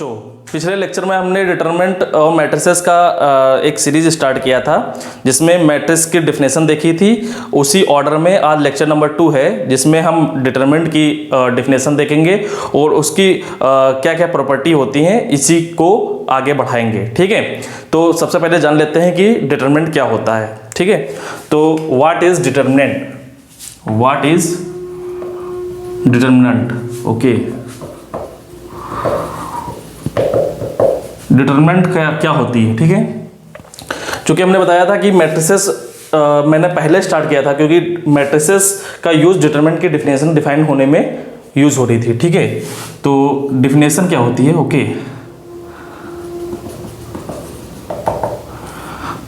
बच्चों, पिछले लेक्चर में हमने डिटरमिनेंट और मैट्रिसेस का एक सीरीज स्टार्ट किया था जिसमें मैट्रिक्स की डिफिनेशन देखी थी। उसी ऑर्डर में आज लेक्चर नंबर 2 है जिसमें हम डिटरमिनेंट की डिफिनेशन देखेंगे और उसकी क्या क्या प्रॉपर्टी होती हैं, इसी को आगे बढ़ाएंगे। ठीक है, तो सबसे पहले जान लेते हैं कि डिटरमिनेंट क्या होता है। ठीक है, तो what is determinant, what is determinant. Okay, determinant क्या होती है। ठीक है, चूंकि हमने बताया था कि मैट्रिसेस मैंने पहले स्टार्ट किया था क्योंकि मैट्रिसेस का यूज डिटरमिनेंट की डिफिनेशन डिफाइन होने में यूज हो रही थी। ठीक है, तो डिफिनेशन क्या होती है। ओके,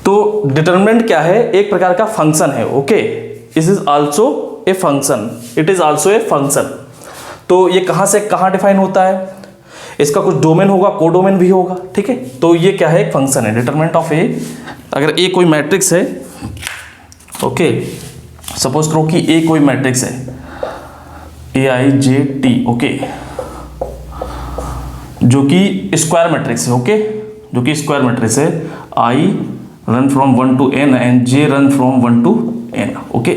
तो डिटरमिनेंट क्या है, एक प्रकार का फंक्शन है। Okay, it is also a function, it is also a function. तो ये कहां से कहां डिफाइन होता है, इसका कुछ डोमेन होगा, कोडोमेन भी होगा। ठीक है, तो ये क्या है, एक फंक्शन है। डिटरमिनेंट ऑफ ए, अगर ए कोई मैट्रिक्स है, ओके, सपोज करो कि ए कोई मैट्रिक्स है AIJT, ओके, जो कि स्क्वायर मैट्रिक्स है। ओके, जो कि स्क्वायर मैट्रिक्स है, I run from 1 to n and J run from 1 to n। Okay,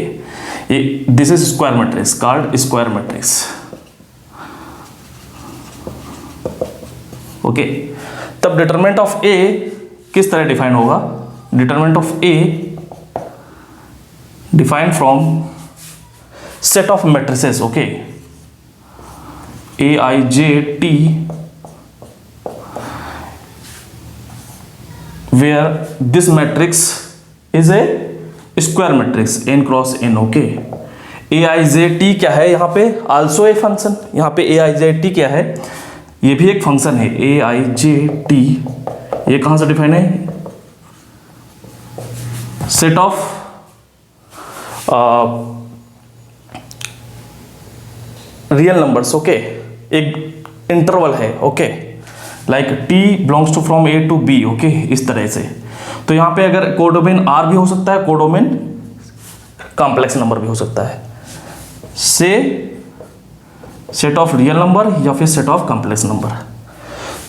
this is square matrix called square matrix. Okay, तब डिटरमिनेंट ऑफ ए किस तरह डिफाइन होगा। Determinant of A define from set of matrices. Okay, AIJT where this matrix is a square matrix n cross n। Okay, AIJT क्या है यहाँ पे, also a function. यहाँ पे AIJT क्या है, ये भी एक फंक्शन है। AIJT ये कहां से डिफाइन है, set of real numbers. Okay, एक इंटरवल है। Okay, like T belongs to from A to B। Okay, इस तरह से। तो यहां पे अगर कोडोमेन R भी हो सकता है, कोडोमेन कॉम्प्लेक्स नंबर भी हो सकता है, से सेट ऑफ रियल नंबर या फिर सेट ऑफ कॉम्प्लेक्स नंबर।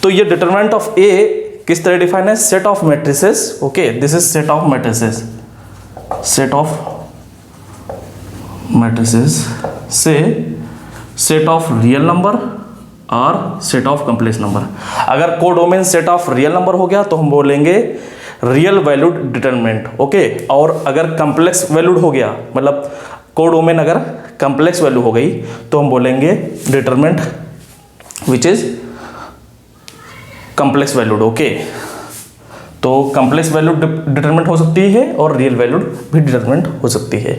तो ये डिटरमिनेंट ऑफ ए किस तरह डिफाइन है, set of matrices. Okay, this is set of matrices, set of matrices से सेट ऑफ रियल नंबर और सेट ऑफ कॉम्प्लेक्स नंबर। अगर codomain set of real number हो गया तो हम बोलेंगे रियल वैल्यूड डिटरमिनेंट। ओके, और अगर कॉम्प्लेक्स वैल्यूड हो गया, मतलब कोडोमेन अगर कॉम्प्लेक्स वैल्यू हो गई तो हम बोलेंगे determinant which is complex valued. Okay, तो कॉम्प्लेक्स वैल्यूड डिटरमिनेंट हो सकती है और रियल वैल्यूड भी डिटरमिनेंट हो सकती है।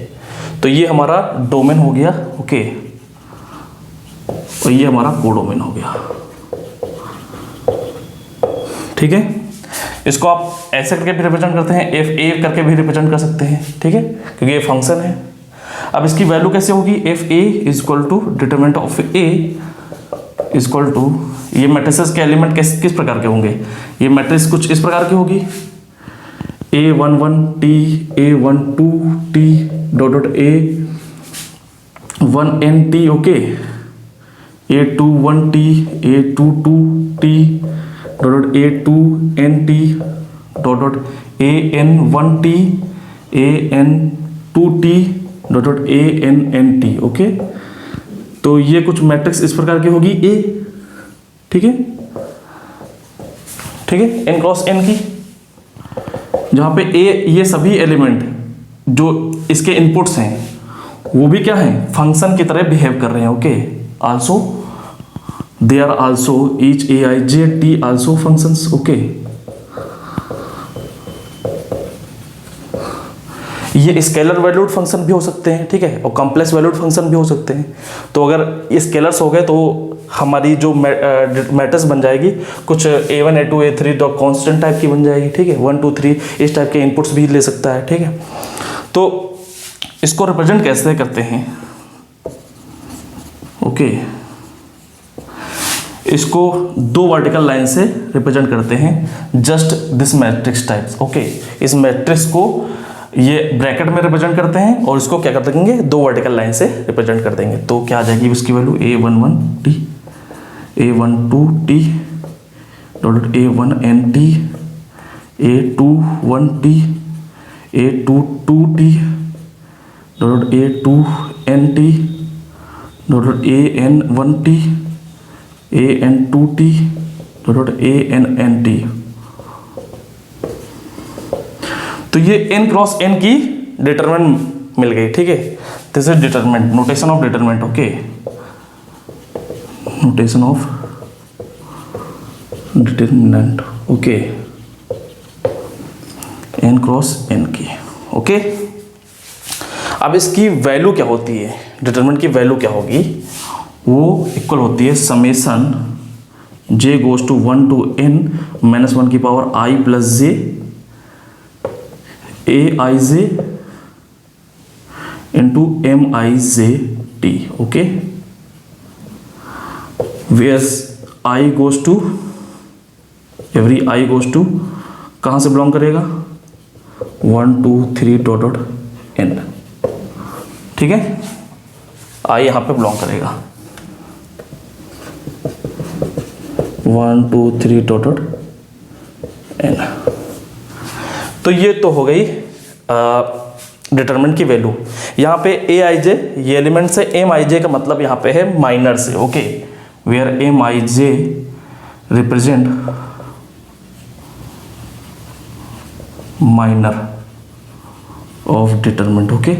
तो ये हमारा डोमेन हो गया। ओके, और ये हमारा कोडोमेन हो गया। ठीक है, इसको आप ऐसे करके भी रिप्रेजेंट करते हैं, FA करके भी रिप्रेजेंट कर सकते हैं। ठीक है, क्योंकि ये फंक्शन है। अब इसकी वैल्यू कैसे होगी, FA is equal to determinant of A is equal to, ये मैट्रिसेस के एलिमेंट किस प्रकार के होंगे, ये मैट्रिक्स कुछ इस प्रकार की होगी, A11T A12T dot dot A1NT। Okay, A21T A22T dot dot A2NT dot dot AN1T AN2T dot dot ANNT। Okay, तो ये कुछ मैट्रिक्स इस प्रकार की होगी A। ठीक है, ठीक है, n क्रॉस n की, जहां पे A ये सभी एलिमेंट जो इसके इनपुट्स हैं वो भी क्या है, फंक्शन की तरह बिहेव कर रहे हैं। Okay, also they are also each AIJT also functions. Okay, ये स्केलर वैल्यूड फंक्शन भी हो सकते हैं। ठीक है, और कॉम्प्लेक्स वैल्यूड फंक्शन भी हो सकते हैं। तो अगर ये स्केलर्स हो गए तो हमारी जो मैट्रिक्स बन जाएगी कुछ A1 A2 A3 तो कांस्टेंट टाइप की बन जाएगी। ठीक है, 1 2 3 इस टाइप के इनपुट्स भी ले सकता है। ठीक है, तो इसको रिप्रेजेंट कैसे करते हैं। ओके, इसको दो वर्टिकल लाइन से रिप्रेजेंट करते हैं, just this matrix types. Okay, इस मैट्रिक्स को ये ब्रैकेट में रिप्रेजेंट करते हैं और इसको क्या कर देंगे, दो वर्टिकल लाइन से रिप्रेजेंट कर देंगे। तो क्या आ जाएगी उसकी value A11T A12T dot A one N T, A two one T, A two two T, dot A two N T, dot A N one T, A N two T, dot A N N T. तो ये n cross n की determinant मिल गई, ठीक है। This is determinant, notation of determinant, okay, notation of determinant, okay, n cross n की, okay. अब इसकी वैल्यू क्या होती है, डिटरमिनेंट की वैल्यू क्या होगी, वो इक्वल होती है summation j goes to 1 to n minus 1 की power i plus j A I J into M I J T, okay, where's I goes to, every I goes to कहाँ से belong करेगा, 1 2 3 dot dot N, ठीक है, आई यहाँ पे belong करेगा 1 2 3 dot dot N. तो ये तो हो गई डिटरमिनेंट की वैल्यू। यहाँ पे ए आई जे ये एलिमेंट से, एम आई जे का मतलब यहाँ पे है माइनर से, okay, where M I J represent minor of determinant, okay.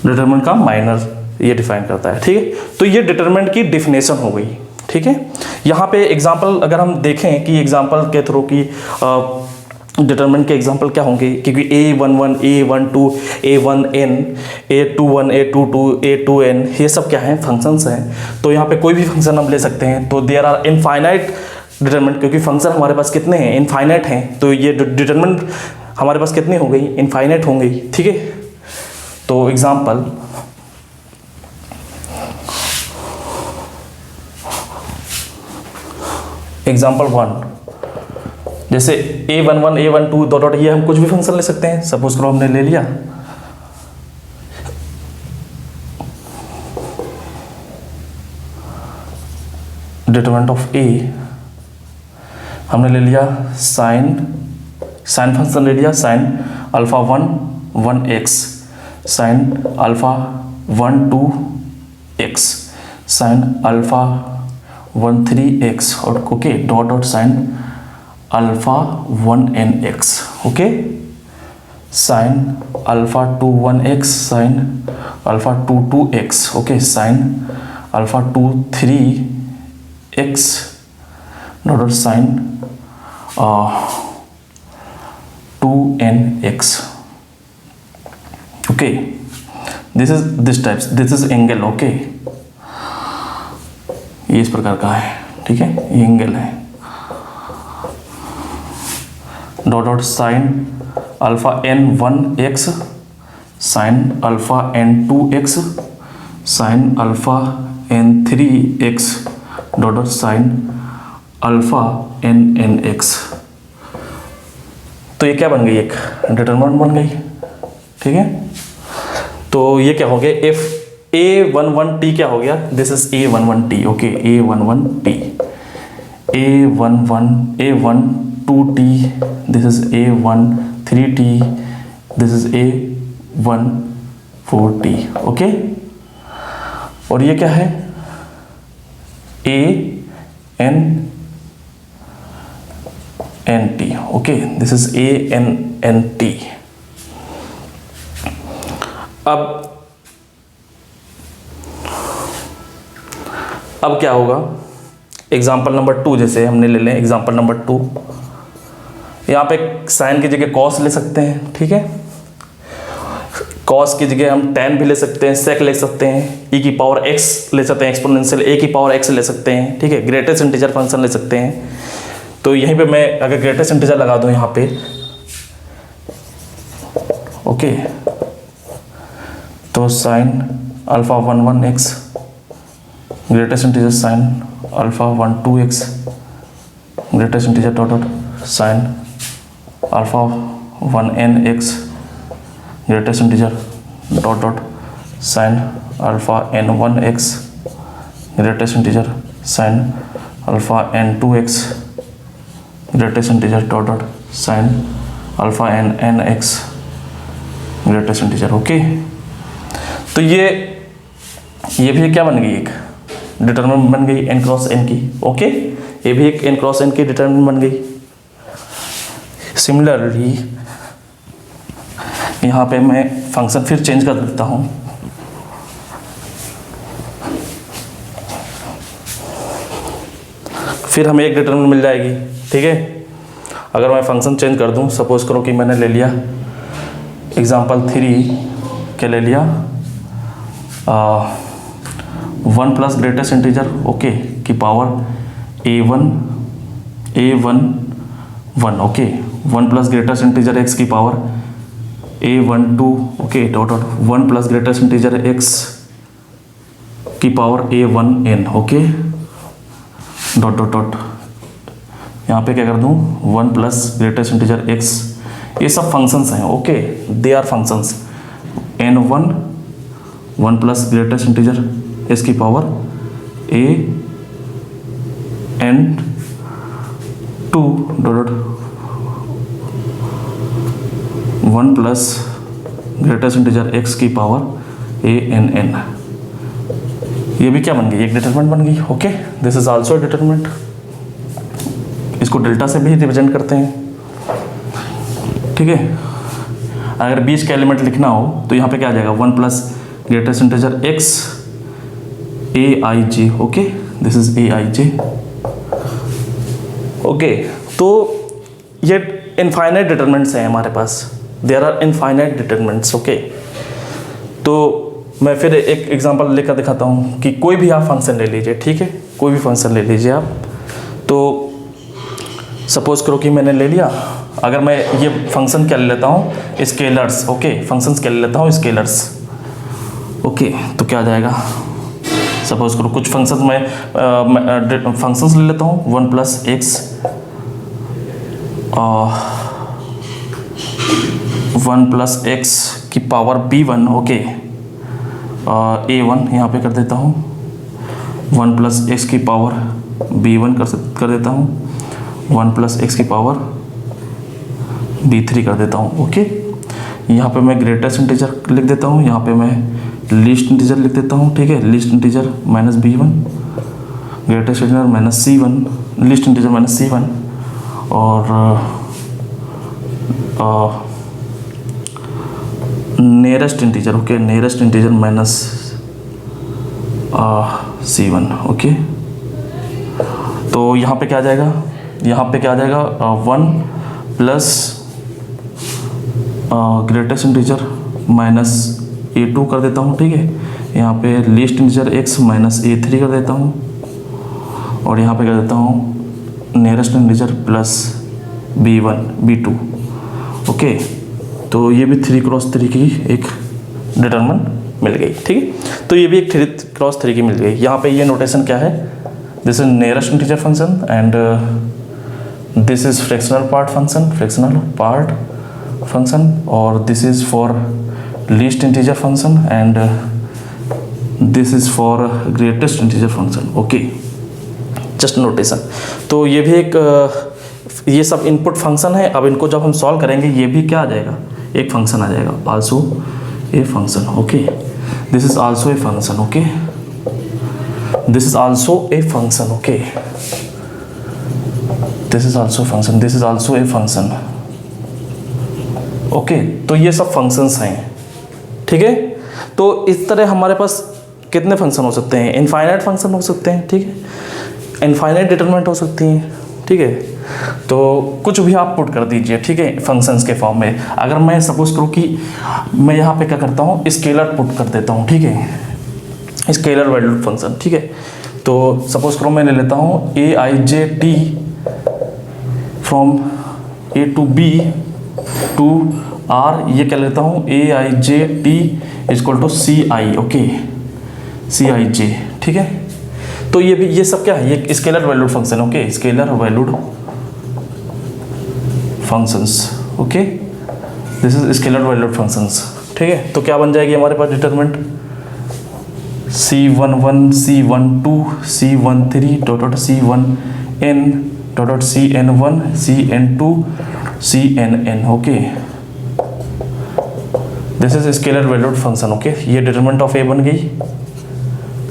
Determinant का माइनर ये डिफाइन करता है, ठीक है। तो ये डिटरमिनेंट की डिफिनेशन हो गई, ठीक है। यहाँ पे एग्जाम्पल अगर हम देखें कि एग्जाम्पल के थ्रू की डिटरमिनेंट के एग्जाम्पल क्या होंगे, क्योंकि A11, A12, A1n, A21, A22, A2n ये सब क्या है, फंक्शंस हैं। तो यहाँ पे कोई भी फंक्शन हम ले सकते हैं। तो देयर आर इनफाइनाइट डिटरमिनेंट, क्योंकि फंक्शन हमारे पास कितने हैं, इनफाइनाइट हैं। तो ये डिटरमिनेंट हमारे पास कितनी हो गई, इनफाइनाइट हो गई, ठीक है। तो एग्जाम्पल एग्जाम्पल 1, जैसे A11, A12 डॉट डॉट, ये हम कुछ भी फंक्शन ले सकते हैं। सपोज करो हमने ले लिया डिटरमिनेंट ऑफ A, हमने ले लिया साइन फंक्शन ले लिया, sine alpha 1 1x, sine alpha 1 2x, sine alpha 1 3x, और okay, dot dot sine alpha 1 nx, okay, sine alpha 2 1x, sine alpha 2 2x, okay, sine alpha 2 3x, dot dot sine 2nx, okay. This is angle, okay, ये इस प्रकार का है, ठीक है, ये angle है। Dot dot sine alpha n 1x, sine alpha n 2x, sine alpha n 3x, dot dot sine alpha n nx। तो ये क्या बन गई, एक डिटरमिनेंट बन गई, ठीक है। तो ये क्या हो गया, इफ A11t क्या हो गया, this is A11t, okay, A11t, A12t, this is A13t, this is A14t, okay. और ये क्या है, ANNT, okay, this is ANNT। अब क्या होगा, एग्जाम्पल नंबर 2 जैसे हमने ले लें, एग्जाम्पल नंबर 2, यहाँ पे साइन की जगह कॉस ले सकते हैं, ठीक है। कॉस की जगह हम tan भी ले सकते हैं, सेक ले सकते हैं, e की पावर x ले सकते हैं, एक्सपोनेंशियल a की पावर x ले सकते हैं, ठीक है। ग्रेटेस्ट इंटीजर फंक्शन ले सकते हैं। तो यहीं पे मैं अगर ग्रेटेस्ट इंटीजर लगा दूँ यहाँ पे, ओके, तो sine alpha 1 1x, greatest integer sine alpha 1 2x, greatest integer dot dot sine alpha 1 nx, greatest integer dot dot sine alpha n 1x, greatest integer sine alpha N two X greatest integer dot dot sine alpha N N X greatest integer. Okay, तो ये भी क्या बन गई, एक determinant बन गई n cross n की। ओके, ये भी एक n क्रॉस n की डिटरमिनेंट बन गई। सिमिलरली यहाँ पे मैं फंक्शन फिर चेंज कर देता हूँ। फिर हमें एक डिटरमिनेंट मिल जाएगी। ठीक है, अगर मैं फंक्शन चेंज कर दूँ, सपोज करो कि मैंने ले लिया एग्जाम्पल 3 के ले लिया 1 प्लस ग्रेटेस्ट इंटीजर ओके की power a1 1 okay 1 plus greatest integer x की power a12 okay dot dot 1 plus greatest integer x की power a1n okay dot dot dot यहाँ पे क्या कर दूँ 1 प्लस ग्रेटेस्ट इंटीजर x। ये सब फंक्शंस हैं। Okay, they are functions n1 1 plus greatest integer s की power a n 2 dot 1 plus greatest integer x की पावर a n n। ये भी क्या बन गई, एक डिटरमिनेंट बन गई। Okay, this is also determinant. इसको डेल्टा से भी रिप्रेजेंट करते हैं। ठीक है, अगर बीच का एलिमेंट लिखना हो तो यहाँ पे क्या आ जाएगा 1 plus greatest integer x a i j। Okay, this is a i j। Okay, तो ये इनफाइनाइट डिटरमिनेंट्स हैं हमारे पास। There are infinite determinants. Okay, तो मैं फिर एक एग्जांपल लेकर दिखाता हूँ कि कोई भी आप फंक्शन ले लीजिए। ठीक है, कोई भी फंक्शन ले लीजिए आप। तो सपोज करो कि मैंने ले लिया, अगर मैं ये फंक्शन क्या ले लेता हूँ स्केलर्स। ओके, फंक्शंस क्या ले लेता हूँ स्केलर्स। ओके, तो क्या आ जाएगा, सपोज करो कुछ फंक्शंस मैं फंक्शंस ले लेता हूँ 1 प्लस एक्स 1 प्लस एक्स की पावर b1 ओके a1 यहाँ पे कर देता हूँ 1 प्लस एक्स की पावर b1 कर देता हूँ 1 प्लस एक्स की पावर b3 कर देता हूँ। ओके, यहाँ पे मैं ग्रेटेस्ट इंटीजर लिख देता हूँ, यहाँ पे मैं लीस्ट इंटीजर लिख देता हूँ। ठीक है, least integer minus b1 greatest integer minus c1 least integer minus c1 और nearest integer. Okay, nearest integer minus c1। Okay, तो यहाँ पे क्या आ जाएगा, यहाँ पे क्या आ जाएगा 1 plus greatest integer minus a2 कर देता हूँ। ठीक है, यहाँ पे least integer x minus a3 कर देता हूँ और यहाँ पे कर देता हूँ nearest integer plus b1 b2। Okay, तो ये भी 3 क्रॉस 3 की एक डिटरमिनेंट मिल गई। ठीक है, तो ये भी एक 3 क्रॉस 3 की मिल गई। यहाँ पे ये नोटेशन क्या है, this is nearest integer function and this is fractional part function और this is for least integer function and this is for greatest integer function. Okay, just notation. तो ये भी एक ये सब इनपुट फंक्शन है। अब इनको जब हम सॉल्व करेंगे ये भी क्या आ जाएगा, एक फंक्शन आ जाएगा, also a function. Okay, this is also a function. Okay, this is also a function. Okay, this is also function, this is also a function. Okay, तो ये सब फंक्शंस हैं। ठीक है, तो इस तरह हमारे पास कितने फंक्शन हो सकते हैं, इनफाइनाइट फंक्शन हो सकते हैं। ठीक है, इनफाइनाइट डिटरमिनेंट हो सकती हैं। ठीक है, तो कुछ भी आप पुट कर दीजिए। ठीक है, फंक्शंस के फॉर्म में। अगर मैं सपोज करूँ कि मैं यहाँ पे क्या करता हूँ, स्केलर पुट कर देता हूँ। ठीक है, स्केलर वैल्यूड फंक्शन। ठीक है, तो सपोज करो मैं ले लेता हूँ a I J t from a to b to r, ये क्या लेता हूँ a I J t is equal to c i. Okay, c i j. ठीक है, तो ये भी ये सब क्या है, ये scalar valued function. Okay, scalar valued functions. Okay, this is scalar valued functions. ठीक है, तो क्या बन जाएगी हमारे पास determinant, C11 C12 C13 dot C1n dot CN1 CN2 CNN okay, this is scalar valued function okay. ये डिटरमिनेंट ऑफ ए बन गई,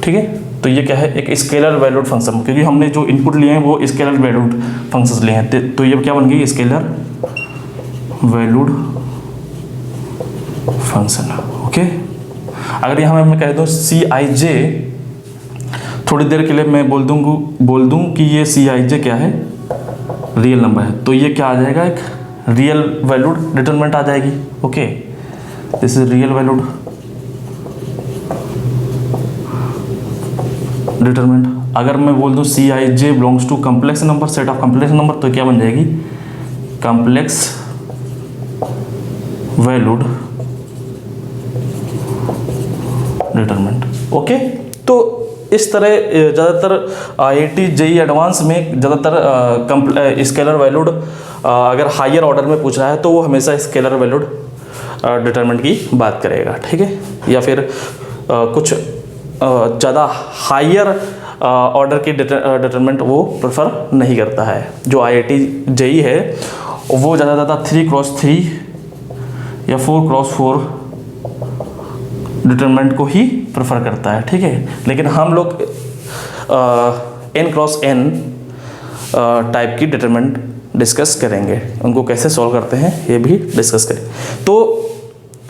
ठीक है। तो ये क्या है, एक स्केलर वैल्यूड फंक्शन, क्योंकि हमने जो इनपुट लिए हैं वो स्केलर वैल्यूड फंक्शंस लिए हैं, तो ये क्या बन गई, स्केलर वैल्यूड फंक्शन ओके। अगर यहाँ मैं कह दूँ Cij, थोड़ी देर के लिए मैं बोल दूँ कि ये Cij क्या है, रियल नंबर है, तो ये क्या आ जाएगा, एक रियल वैल्यूड डिटरमिनेंट आ जाएगी okay. This is real valued determinant. अगर मैं बोल दूँ Cij belongs to complex number, set of complex number, तो क्या बन जाएगी, कॉम्प्लेक्स वैल्यूड डिटरमिनेंट ओके। तो इस तरह ज़्यादातर IIT JEE एडवांस में ज़्यादातर स्केलर वैल्यूड अगर हायर ऑर्डर में पूछ रहा है तो वो हमेशा स्केलर वैल्यूड डिटरमिनेंट की बात करेगा, ठीक है। या फिर कुछ ज़्यादा हायर ऑर्डर की डिटरमिनेंट वो प्रेफर नहीं करता है। जो IIT JEE है वो ज़्यादा 3x3 या 4x4 डिटरमिनेंट को ही प्रेफर करता है, ठीक है। लेकिन हम लोग n×n टाइप की डिटरमिनेंट डिस्कस करेंगे, उनको कैसे सॉल्व करते हैं ये भी डिस्कस करें। तो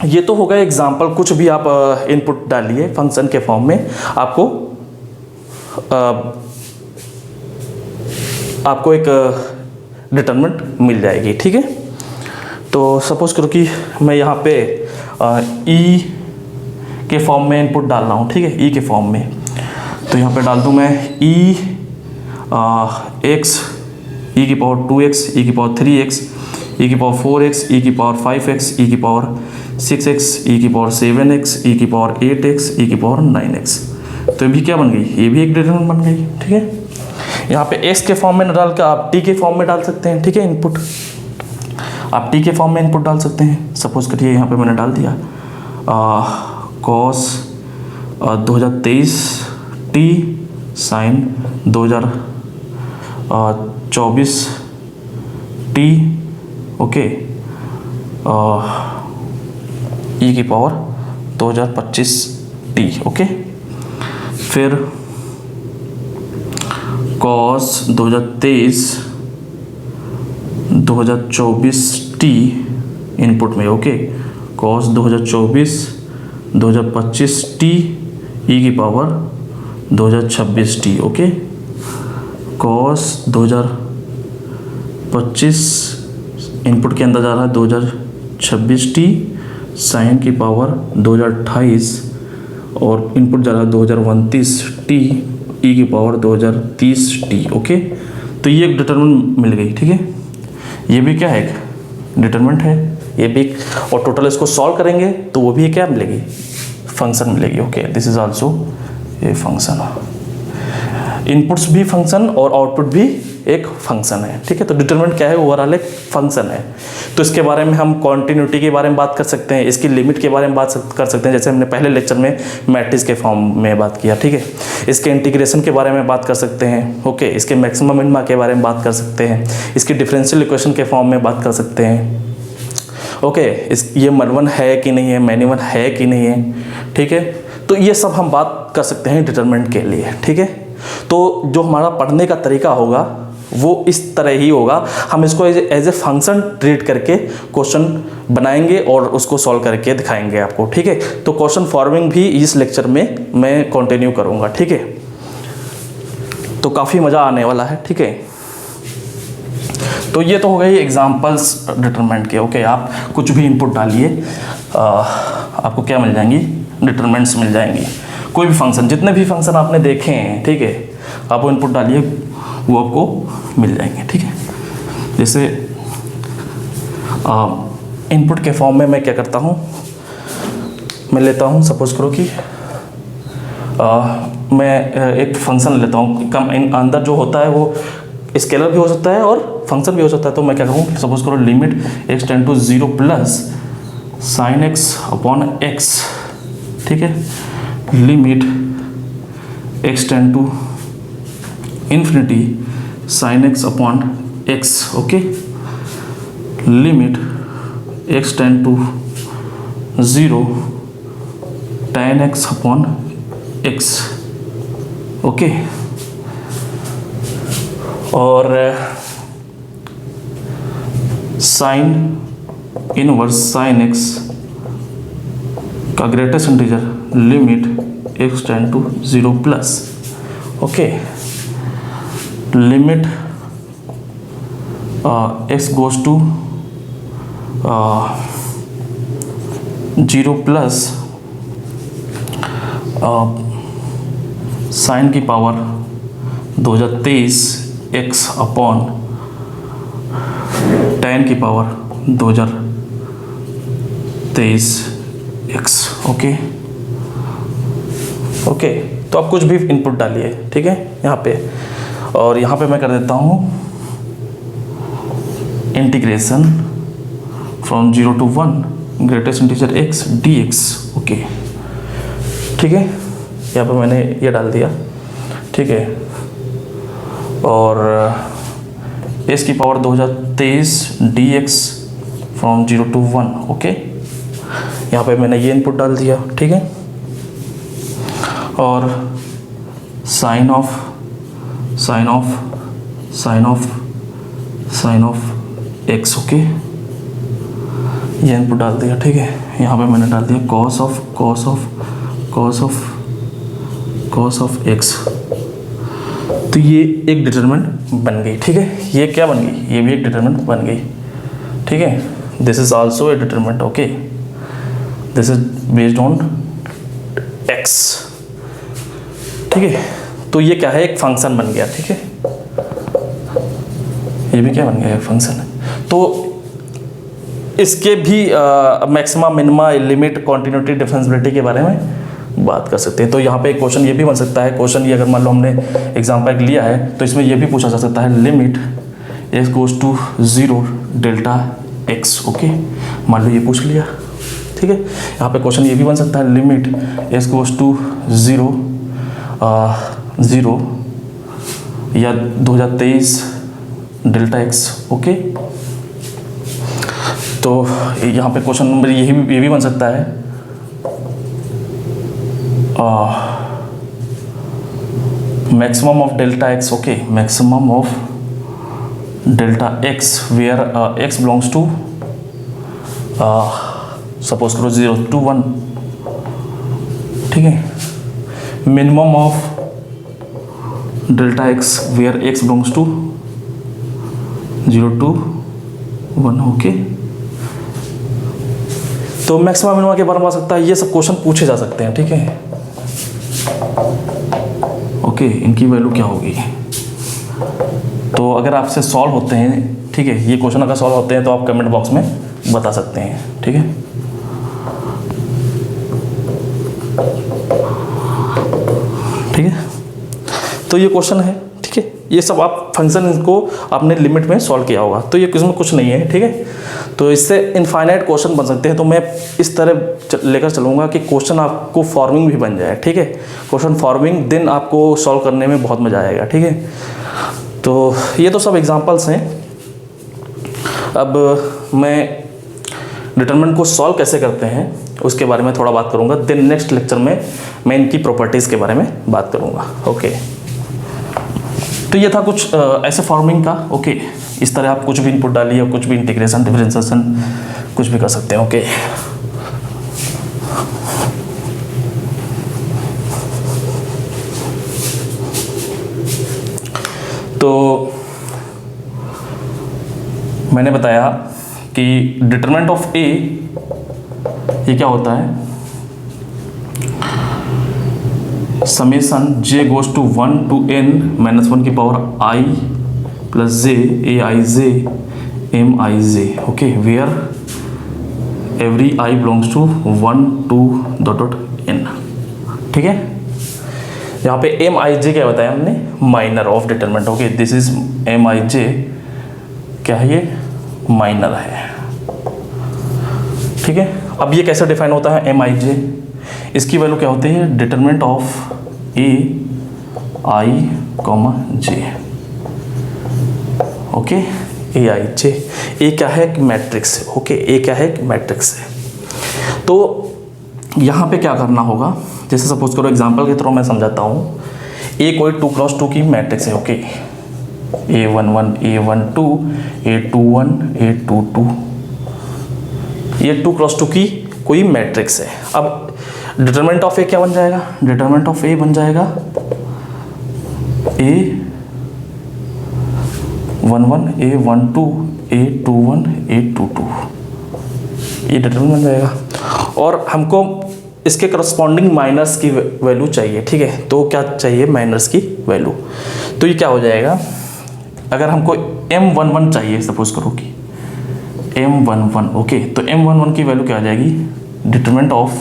ये तो होगा एग्जांपल, कुछ भी आप इनपुट डालिए फंक्शन के फॉर्म में, आपको एक डिटरमिनेंट मिल जाएगी, ठीक है। तो सपोज करो कि मैं यहाँ पे ई के फॉर्म में इनपुट डाल रहा हूँ, ठीक है, ई के फॉर्म में। तो यहाँ पे डाल दूँ मैं ई एक्स, ई की पावर 2x, ई की पावर 3x, ई की पावर 4x, ई की पावर 5x, ई की पावर 6x, ई की पावर 7x, ई की पावर 8x, ई की पावर 9x। तो ये भी क्या बन गई, ये भी एक डिटरमिनेंट बन गई, ठीक है। यहाँ पे x के फॉर्म में न डाल कर आप t के फॉर्म में डाल सकते हैं, ठीक है। इनपुट आप t के फॉर्म में इनपुट डाल सकते हैं। सपोज करिए यहाँ पे मैंने डाल दिया cos 2023 t sin 2024 t okay, e की पावर 2025 t ओके। फिर cos 2023 2024 t इनपुट में ओके, cos 2024 2025 t e की power 2026 t okay. cos 2025 input के अंदर जा रहा है 2026 t, साइन की पावर 2028 और इनपुट जा रहा है 2029 t e की पावर 2030 t ओके। तो ये एक डिटरमिनेंट मिल गई, ठीक है। ये भी क्या है, एक डिटरमिनेंट है ये भी, और टोटल इसको सॉल्व करेंगे तो वो भी क्या मिलेगी, फंक्शन मिलेगी okay. This is also a function, inputs भी फंक्शन और आउटपुट भी एक फंक्शन है, ठीक है। तो डिटरमिनेंट क्या है, ओवरऑल एक फंक्शन है। तो इसके बारे में हम कॉन्टिन्यूटी के बारे में बात कर सकते हैं, इसकी लिमिट के बारे में बात कर सकते हैं, जैसे हमने पहले लेक्चर में मैट्रिक्स के फॉर्म में बात किया, ठीक है। इसके इंटीग्रेशन के बारे में बात कर सकते हैं ओके, इसके मैक्सिमम मिनिमा के बारे में बात कर सकते हैं, इसकी डिफरेंशियल इक्वेशन के फॉर्म में बात कर सकते हैं ओके। ये मल1 है कि नहीं है, मैनी1 है कि नहीं है, ठीक है। तो ये सब हम बात कर सकते हैं डिटरमिनेंट के लिए, ठीक है। तो जो हमारा पढ़ने का तरीका होगा वो इस तरह ही होगा, हम इसको एज ए फंक्शन ट्रीट करके क्वेश्चन बनाएंगे और उसको सॉल्व करके दिखाएंगे आपको, ठीक है। तो क्वेश्चन फॉर्मिंग भी इस लेक्चर में मैं कंटिन्यू करूँगा, ठीक है। तो काफ़ी मज़ा आने वाला है, ठीक है। तो ये तो हो गई एग्जांपल्स डिटरमिनेंट के ओके। आप कुछ भी इनपुट डालिए, आपको क्या मिल जाएंगी, डिटरमिनेंट्स मिल जाएंगी। कोई भी फंक्शन, जितने भी फंक्शन आपने देखे हैं, ठीक है, आप वो इनपुट डालिए वो आपको मिल जाएंगे, ठीक है। जैसे इनपुट के फॉर्म में मैं क्या करता हूँ, मैं लेता हूँ, सपोज करो कि मैं एक फंक्शन लेता हूँ, अंदर जो होता है वो स्केलर भी हो सकता है और फंक्शन भी हो सकता है। तो मैं क्या करूँ, सपोज करो limit x tend to 0 plus sine x upon x, ठीक है। Limit x tend to infinity sine X upon X, okay, limit x tend to 0 tan x upon x, okay. और साइन इनवर्स साइन x का greatest integer limit x tend to 0 plus, okay, limit x goes to 0 plus sine की power 2023 x upon tan की power 2023 x, okay okay. तो आप कुछ भी input डालिए, ठीक है, यहाँ पे, और यहाँ पे मैं कर देता हूँ integration from 0 to 1 greatest integer x dx, okay, ठीक है। यहाँ पे मैंने ये डाल दिया, ठीक है, और s की power 2023 dx from 0 to 1, okay, यहाँ पे मैंने ये इनपुट डाल दिया, ठीक है, और साइन ऑफ x, ओके, ये इनपुट डाल दिया, ठीक है। यहाँ पे मैंने डाल दिया cos ऑफ x, तो ये एक डिटरमिनेंट बन गई, ठीक है। ये क्या बन गई? ये भी एक डिटरमिनेंट बन गई, ठीक है। This is also a determinant, okay, this is based on x, ठीक है। तो ये क्या है? एक फंक्शन बन गया, ठीक है, ये भी क्या बन गया? एक फंक्शन। तो इसके भी maxima, minima, limit, continuity, differentiability के बारे में बात कर सकते हैं। तो यहाँ पे एक क्वेश्चन ये भी बन सकता है, क्वेश्चन ये अगर मान लो हमने एग्जाम्पल लिया है तो इसमें ये भी पूछा जा सकता है, limit x goes to 0 delta x, okay, मान लो ये पूछ लिया, ठीक है। यहाँ पे क्वेश्चन ये भी बन सकता है, लिमिट x गोज टू 0 या 2023 डेल्टा x, ओके। तो यहाँ पे क्वेश्चन नंबर ये भी बन सकता है, maximum of delta x, okay, maximum of delta x where x belongs to suppose करो 0 to 1, ठीक है। Minimum of delta x where x belongs to 0 to 1, okay. तो मैक्सिमम मिनिमम के बारे में आ सकता है, ये सब क्वेश्चन पूछे जा सकते हैं, ठीक है, ओके। इनकी वैल्यू क्या होगी? तो अगर आपसे सॉल्व होते हैं, ठीक है, ये क्वेश्चन अगर सॉल्व होते हैं तो आप कमेंट बॉक्स में बता सकते हैं, ठीक है। ठीक है, तो ये क्वेश्चन है, ठीक है, ये सब आप फंक्शन को आपने लिमिट में सॉल्व किया होगा, तो ये इसमें कुछ नहीं है, ठीक है। तो इससे इनफाइनाइट क्वेश्चन बन सकते हैं। तो मैं इस तरह लेकर चलूँगा कि क्वेश्चन आपको फॉर्मिंग भी बन जाए, ठीक है, क्वेश्चन फॉर्मिंग, देन आपको सॉल्व करने में बहुत मज़ा आएगा, ठीक है। तो ये तो सब एग्जांपल्स हैं। अब मैं डिटरमिनेंट को सॉल्व कैसे करते हैं उसके बारे में थोड़ा बात करूँगा, देन नेक्स्ट लेक्चर में मैं इनकी प्रॉपर्टीज़ के बारे में बात करूँगा, ओके। तो ये था कुछ ऐसे फॉर्मिंग का, ओके। इस तरह आप कुछ भी इनपुट डालिए, कुछ भी इंटीग्रेशन, डिफरेंशिएशन, कुछ भी कर सकते हैं, ओके। तो मैंने बताया कि डिटरमिनेंट ऑफ ए ये क्या होता है, summation j goes to 1 to n -1 की power i plus j a i j m i j, okay, where every i belongs to 1 to n, ठीक है। यहाँ पे एम आई जे क्या बताया हमने, minor of determinant, okay, this is m I j, क्या है ये, माइनर है, ठीक है। अब ये कैसे डिफाइन होता है एम आई जे, इसकी वैल्यू क्या होती है, determinant of a i comma j, okay, a I j. A क्या है? एक मैट्रिक्स है, ओके, ए क्या है? एक मैट्रिक्स है। तो यहाँ पे क्या करना होगा, जैसे सपोज करो एग्जांपल के थ्रू मैं समझाता हूँ। ए कोई 2x2 की मैट्रिक्स है, okay, A11 A12 A21 A22, ये 2x2 की कोई मैट्रिक्स है। अब डिटरमिनेंट ऑफ ए क्या बन जाएगा? डिटरमिनेंट ऑफ ए बन जाएगा A11 A12 A21 A22, ये डिटरमिनेंट बन जाएगा। और हमको इसके करस्पॉन्डिंग माइनस की वैल्यू चाहिए, ठीक है। तो क्या चाहिए? माइनस की वैल्यू। तो ये क्या हो जाएगा, अगर हमको M11 चाहिए, सपोज करो कि M11, ओके, तो M11 की वैल्यू क्या आ जाएगी? Determinant of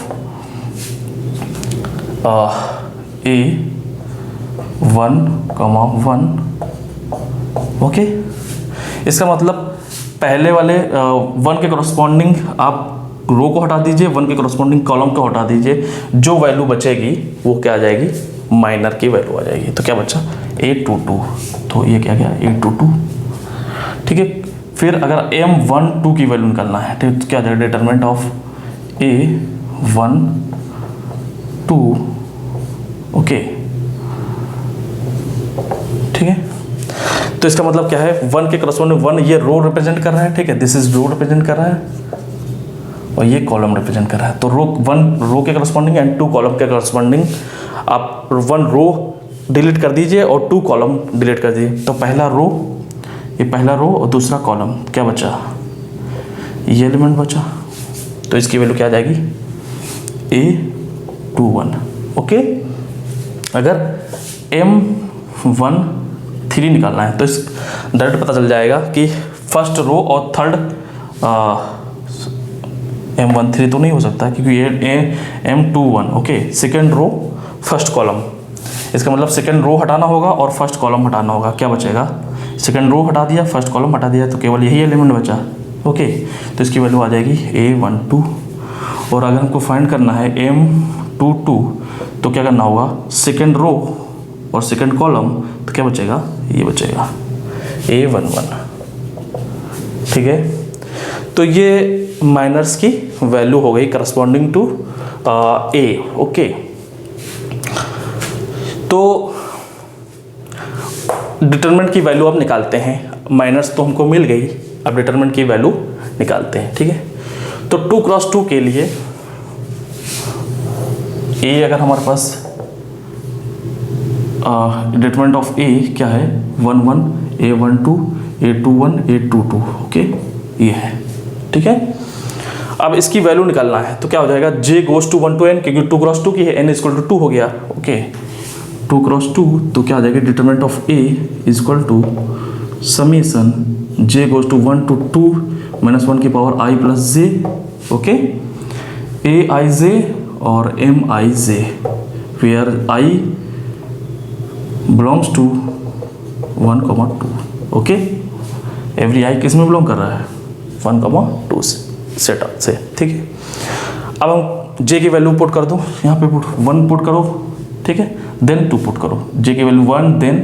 A1,1, okay. इसका मतलब पहले वाले 1 के करस्पॉन्डिंग आप रो को हटा दीजिए, 1 के करस्पॉन्डिंग कॉलम को हटा दीजिए, जो वैल्यू बचेगी वो क्या आ जाएगी? माइनर की वैल्यू आ जाएगी। तो क्या बचा? A22, तो ये क्या गया? A22, ठीक है। फिर अगर M12 की वैल्यू निकालना है, तो क्या आ जाएगा? डिटरमिनेंट ऑफ A12, ओके, ठीक है। तो इसका मतलब क्या है? 1 के करस्पॉन्डिंग 1 ये रो रिप्रेजेंट कर रहा है, ठीक है, दिस इज रो रिप्रेजेंट कर रहा है, और ये कॉलम रिप्रेजेंट कर रहा है। तो रो 1 रो के करस्पॉन्डिंग एंड 2 कॉलम के करस्पॉन्डिंग आप 1 रो डिलीट कर दीजिए और 2 कॉलम डिलीट कर दीजिए। तो पहला रो, ये पहला रो और दूसरा कॉलम, क्या बचा? ये एलिमेंट बचा। तो इसकी वैल्यू क्या आ जाएगी? A21, okay. अगर M13 निकालना है तो इस डायरेक्ट पता चल जाएगा कि फर्स्ट रो और थर्ड M13 तो नहीं हो सकता, क्योंकि ये M21, okay, second row first column. इसका मतलब सेकेंड रो हटाना होगा और फर्स्ट कॉलम हटाना होगा। क्या बचेगा? सेकेंड रो हटा दिया, फर्स्ट कॉलम हटा दिया, तो केवल यही एलिमेंट बचा, ओके। तो इसकी वैल्यू आ जाएगी A12। और अगर हमको फाइंड करना है M22, तो क्या करना होगा? सेकेंड रो और सेकेंड कॉलम, तो क्या बचेगा? ये बचेगा A11, ठीक है। तो ये माइनर्स की वैल्यू हो गई करस्पॉन्डिंग टू A, ओके। तो डिटरमिनेंट की वैल्यू अब निकालते हैं। माइनर्स तो हमको मिल गई, अब डिटरमिनेंट की वैल्यू निकालते हैं, ठीक है। तो 2x2 के लिए A अगर हमारे पास डिटरमिनेंट ऑफ A क्या है? 11 A12 A21 A22, ओके, ये है, ठीक है। अब इसकी वैल्यू निकालना है, तो क्या हो जाएगा? J goes to 1 to n, क्योंकि 2x2 की है, n इक्वल टू 2 हो गया, ओके। 2x2, तो क्या आ जाएगा? Determinant of A equal to summation J goes to 1 to 2 minus 1 की power I plus J, okay, Aij और Mij, where I belongs to 1,2, okay. Every I किस में बिलोंग कर रहा है? 1,2 सेट से, ठीक है। अब हम J की वैल्यू पुट कर दो, यहाँ पे पुट 1 पुट करो, ठीक है, देन 2 पुट करो। J की वैल्यू 1 देन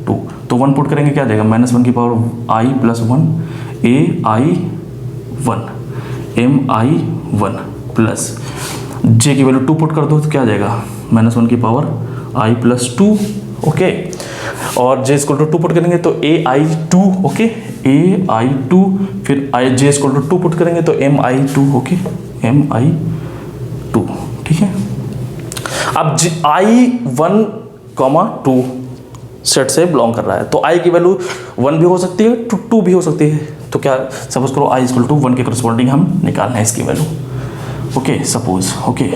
2, तो 1 पुट करेंगे क्या आ जाएगा? माइनस 1 की power I plus 1 AI1 MI1 plus J की वैल्यू 2 पुट कर दो, तो क्या आ जाएगा? माइनस 1 की पावर I प्लस 2, ओके। और J इक्वल टू 2 पुट करेंगे तो AI2, ओके, AI2, फिर J इक्वल टू 2 पुट करेंगे तो MI2, ओके, MI2, ठीक है। अब I1,2 सेट से बिलोंग कर रहा है, तो I की वैल्यू 1 भी हो सकती है, 2 भी हो सकती है। तो क्या सपोज करो I इक्वल टू 1 के करस्पॉन्डिंग हम निकालना है इसकी वैल्यू, okay, suppose, okay,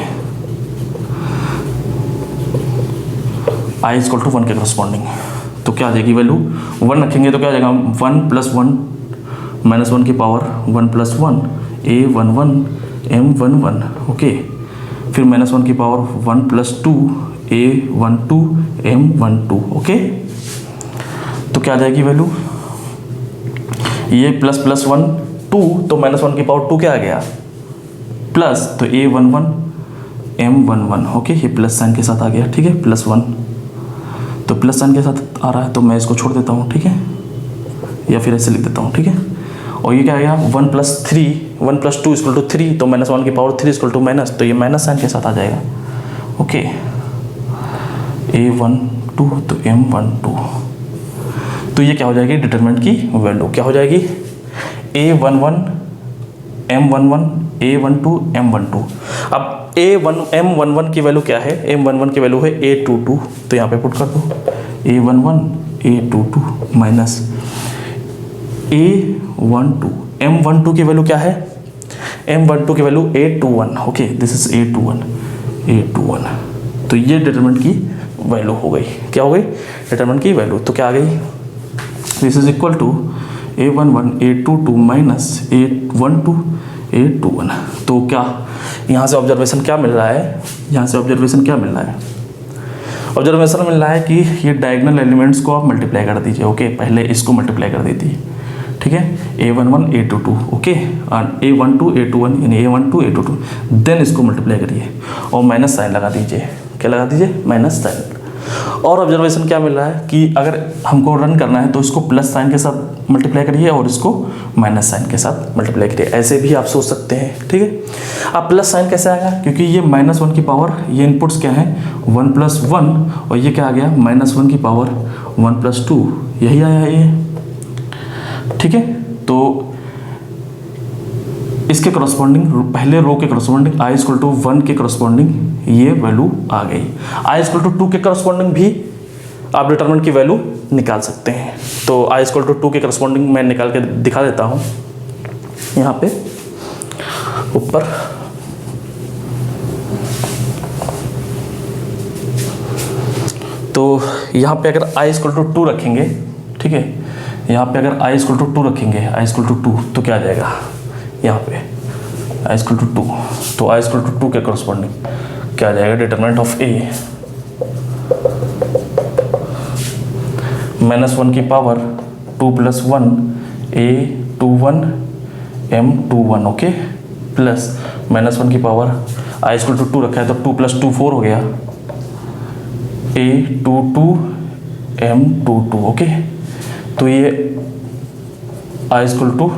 I equal to 1 के करस्पॉन्डिंग, तो क्या आ जाएगी वैल्यू? 1 रखेंगे तो क्या आ जाएगा? 1 प्लस 1 माइनस 1 की power 1 plus 1 A11 M11, okay, फिर माइनस 1 की power 1 plus 2 A12 M12, okay. तो क्या आ जाएगी वैल्यू? ये प्लस प्लस 1 2, तो माइनस 1 की पावर 2 क्या आ गया? प्लस, तो A11 M11, ओके, ये प्लस साइन के साथ आ गया, ठीक है, प्लस 1, तो प्लस साइन के साथ आ रहा है तो मैं इसको छोड़ देता हूँ, ठीक है, या फिर ऐसे लिख देता हूँ, ठीक है। और ये क्या आ गया 1 + 3 1 + 2 = 3, तो -1 की पावर 3 = माइनस, तो ये माइनस साइन के साथ आ जाएगा। ओके, A12 तो M12, तो ये क्या हो जाएगी डिटरमिनेंट की वैल्यू क्या हो जाएगी A11 M11 A12 M12। अब M11 की वैल्यू क्या है, M11 की वैल्यू है A22, तो यहाँ पे पुट कर दो A11 A22 minus A12 M12 की वैल्यू क्या है, M12 की value A21, okay this is A21, तो ये डिटरमिनेंट की वैल्यू हो गई, क्या हो गई डिटरमिनेंट की वैल्यू, तो क्या आ गई, this is equal to A11 A22 minus A12 A21। तो क्या यहाँ से ऑब्जर्वेशन क्या मिल रहा है, यहाँ से ऑब्जर्वेशन क्या मिल रहा है, ऑब्जर्वेशन मिल रहा है कि ये डायगोनल एलिमेंट्स को आप मल्टीप्लाई कर दीजिए। ओके, पहले इसको मल्टीप्लाई कर देती, ठीक है, A11 A22, ओके, और A12 A21 यानी A12 A22, देन इसको मल्टीप्लाई करिए और माइनस साइन लगा दीजिए, क्या लगा दीजिए माइनस साइन। और ऑब्जर्वेशन क्या मिल रहा है कि अगर हमको रन करना है तो इसको प्लस साइन के साथ मल्टीप्लाई करिए और इसको माइनस साइन के साथ मल्टीप्लाई करिए, ऐसे भी आप सोच सकते हैं, ठीक है। अब प्लस साइन कैसे आएगा, क्योंकि ये -1 की पावर, ये इनपुट्स क्या है 1 + 1 और ये क्या आ गया -1 की पावर 1 + 2, यही आया है ये, ठीक है। तो इसके करस्पॉन्डिंग पहले रो के करस्पॉन्डिंग i = 1 के करस्पॉन्डिंग ये वैल्यू आ गई, i = 2 के करस्पॉन्डिंग भी आप डिटरमिनेंट की वैल्यू निकाल सकते हैं। तो i = 2 के करस्पॉन्डिंग मैं निकाल के दिखा देता हूँ यहाँ पे ऊपर। तो यहाँ पे अगर i = 2 रखेंगे, ठीक है, यहाँ पे अगर i = 2 रखेंगे, i = 2 तो क्या आ जाएगा यहाँ पे i = 2, तो i = 2 के करस्पॉन्डिंग क्या आ जाएगा डिटरमिनेंट ऑफ A -1 की power 2 + 1 A21 M21, okay, plus -1 की पावर i = 2 रखा है तो 2 + 2 4 हो गया A22 M22, ओके। तो ये i =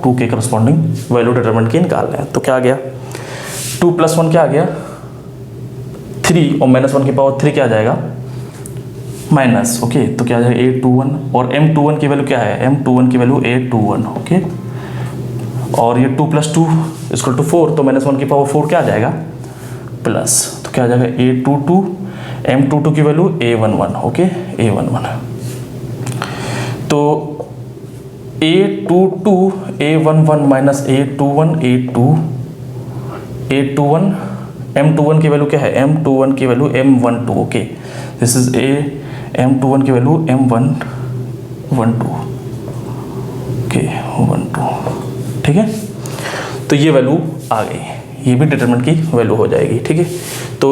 2 के करस्पॉन्डिंग वैल्यू डिटरमिनेंट की निकाल रहे हैं, तो क्या आ गया 2 + 1 क्या आ गया 3 और -1 की पावर 3 क्या आ जाएगा माइनस, ओके, तो क्या आ जाएगा A21 और M21 की वैल्यू क्या है, M21 की वैल्यू A21, ओके, और ये 2 + 2 = 4, तो -1 की पावर 4 क्या आ जाएगा प्लस, तो क्या आ जाएगा A22 M22 की वैल्यू A11, ओके A11, तो A22 A11 minus A21 A21 M21 की वैल्यू क्या है, M21 की value M12, okay, this is M21 की वैल्यू M12, ओके 12, ठीक है। तो ये वैल्यू आ गई, ये भी डिटरमिनेंट की वैल्यू हो जाएगी, ठीक है। तो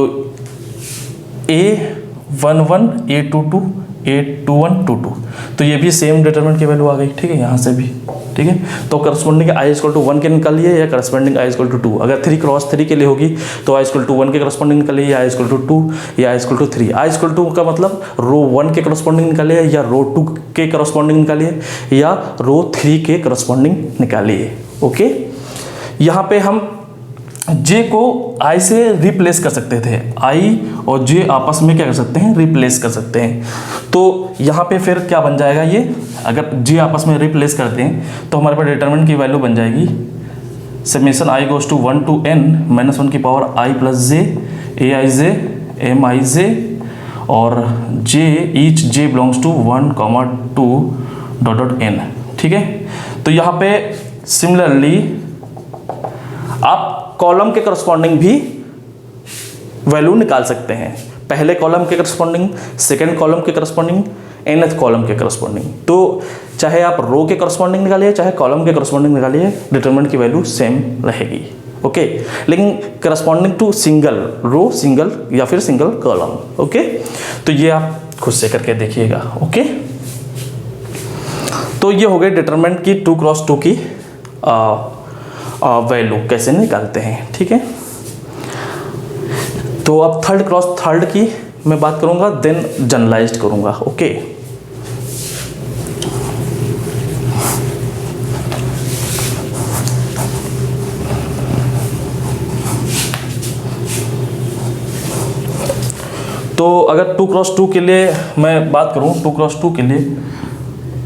A11 A22 A21 22, तो ये भी सेम डिटरमिनेंट की वैल्यू आ गई, ठीक है, यहाँ से भी, ठीक है। तो करस्पॉन्डिंग i = 1 के निकालिए या करस्पॉन्डिंग i = 2, अगर 3 × 3 के लिए होगी तो i = 1 के करस्पॉन्डिंग निकालिए या i = 2 या i = 3। i = 2 का मतलब रो 1 के करस्पॉन्डिंग निकालिए या रो 2 के करस्पॉन्डिंग निकालिए या रो 3 के करस्पॉन्डिंग निकालिए, ओके। यहाँ पे हम j को i से रिप्लेस कर सकते थे, i और j आपस में क्या कर सकते हैं रिप्लेस कर सकते हैं, तो यहाँ पे फिर क्या बन जाएगा ये, अगर j आपस में रिप्लेस करते हैं तो हमारे पास डिटरमिनेंट की वैल्यू बन जाएगी summation i goes to 1 to n -1 की power i + j aij mij और j each j belongs to 1, 2 ... n, ठीक है। तो यहाँ पे सिमिलरली आप कॉलम के करस्पॉन्डिंग भी वैल्यू निकाल सकते हैं, पहले कॉलम के करस्पॉन्डिंग, सेकंड कॉलम के करस्पॉन्डिंग, nth कॉलम के करस्पॉन्डिंग, तो चाहे आप रो के करस्पॉन्डिंग निकालिए चाहे कॉलम के करस्पॉन्डिंग निकालिए डिटरमिनेंट की वैल्यू सेम रहेगी, ओके, लेकिन corresponding to single row, single या फिर सिंगल कॉलम, ओके। तो ये आप खुद से करके देखिएगा, ओके। तो ये हो गई डिटरमिनेंट की 2 × 2 की वैल्यू कैसे निकालते हैं, ठीक है। तो अब 3rd × 3rd की मैं बात करूँगा, देन जनरलाइज्ड करूँगा। ओके, तो अगर 2x2 के लिए मैं बात करूँ, 2x2 के लिए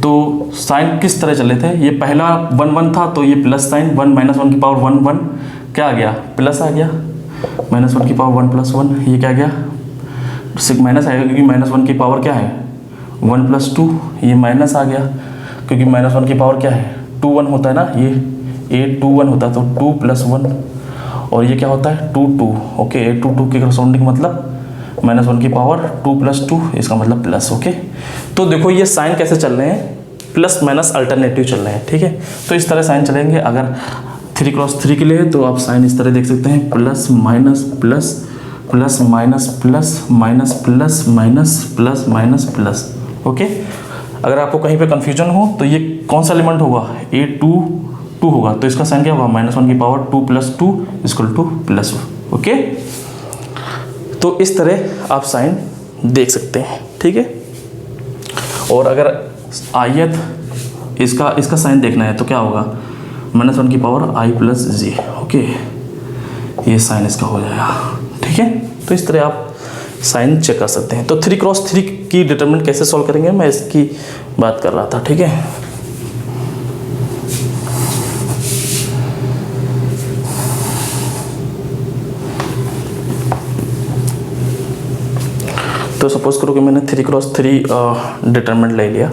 तो साइन किस तरह चले थे, ये पहला 1 1 था तो ये प्लस साइन, 1 -1 की पावर 1 1 क्या आ गया, प्लस आ गया, -1 की पावर 1 + 1 ये क्या गया, माइनस आएगा क्योंकि -1 की पावर क्या है 1 + 2, ये माइनस आ गया क्योंकि -1 की पावर क्या है 2 1 होता है ना, ये 2 1 होता है तो 2 + 1 और ये क्या होता है 2 2। ओके, 2 2 के करस्पॉन्डिंग मतलब -1 की पावर 2 + 2, इसका मतलब प्लस। ओके, तो देखो ये साइन कैसे चल रहे हैं, प्लस माइनस अल्टरनेटिव चल रहे हैं। ठीक है, तो इस तरह साइन चलेंगे। अगर 3x3 के लिए तो आप साइन इस तरह देख सकते हैं, plus minus plus plus minus plus minus plus minus plus minus plus. Okay, अगर आपको कहीं पे कन्फ्यूजन हो तो ये कौन सा एलिमेंट होगा, A2 2 होगा तो इसका साइन क्या होगा, -1 की पावर 2 + 2 = प्लस। ओके, तो इस तरह आप साइन देख सकते हैं। ठीक है, और अगर आयत इसका साइन देखना है तो क्या होगा, -1 की पावर I + J। ओके, ये साइन इसका हो जाएगा। ठीक है, तो इस तरह आप साइन चेक कर सकते हैं। तो 3x3 की डिटरमिनेंट कैसे सॉल्व करेंगे, मैं इसकी बात कर रहा था। ठीक है, तो सपोज करो कि मैंने 3x3 डिटरमिनेंट ले लिया,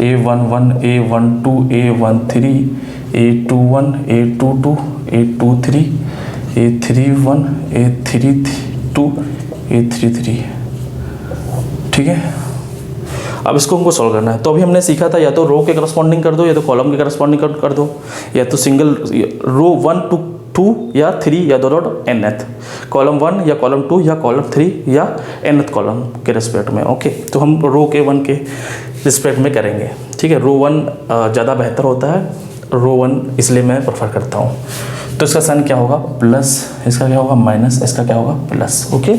A11 A12 A13 A21 A22 A23 A31 A32 A33। ठीक है, अब इसको हमको सॉल्व करना है। तो अभी हमने सीखा था या तो रो के करस्पॉन्डिंग कर दो या तो कॉलम के करस्पॉन्डिंग कर दो, या तो सिंगल रो 1 2 या 3 या दो डॉट nth, कॉलम 1 या कॉलम 2 या कॉलम 3 या nth कॉलम के रिस्पेक्ट में। ओके, तो हम रो के 1 के रिस्पेक्ट में करेंगे। ठीक है, रो 1 ज़्यादा बेहतर होता है, रो 1 इसलिए मैं प्रेफर करता हूँ। तो इसका साइन क्या होगा, प्लस, इसका क्या होगा माइनस, इसका क्या होगा प्लस। ओके,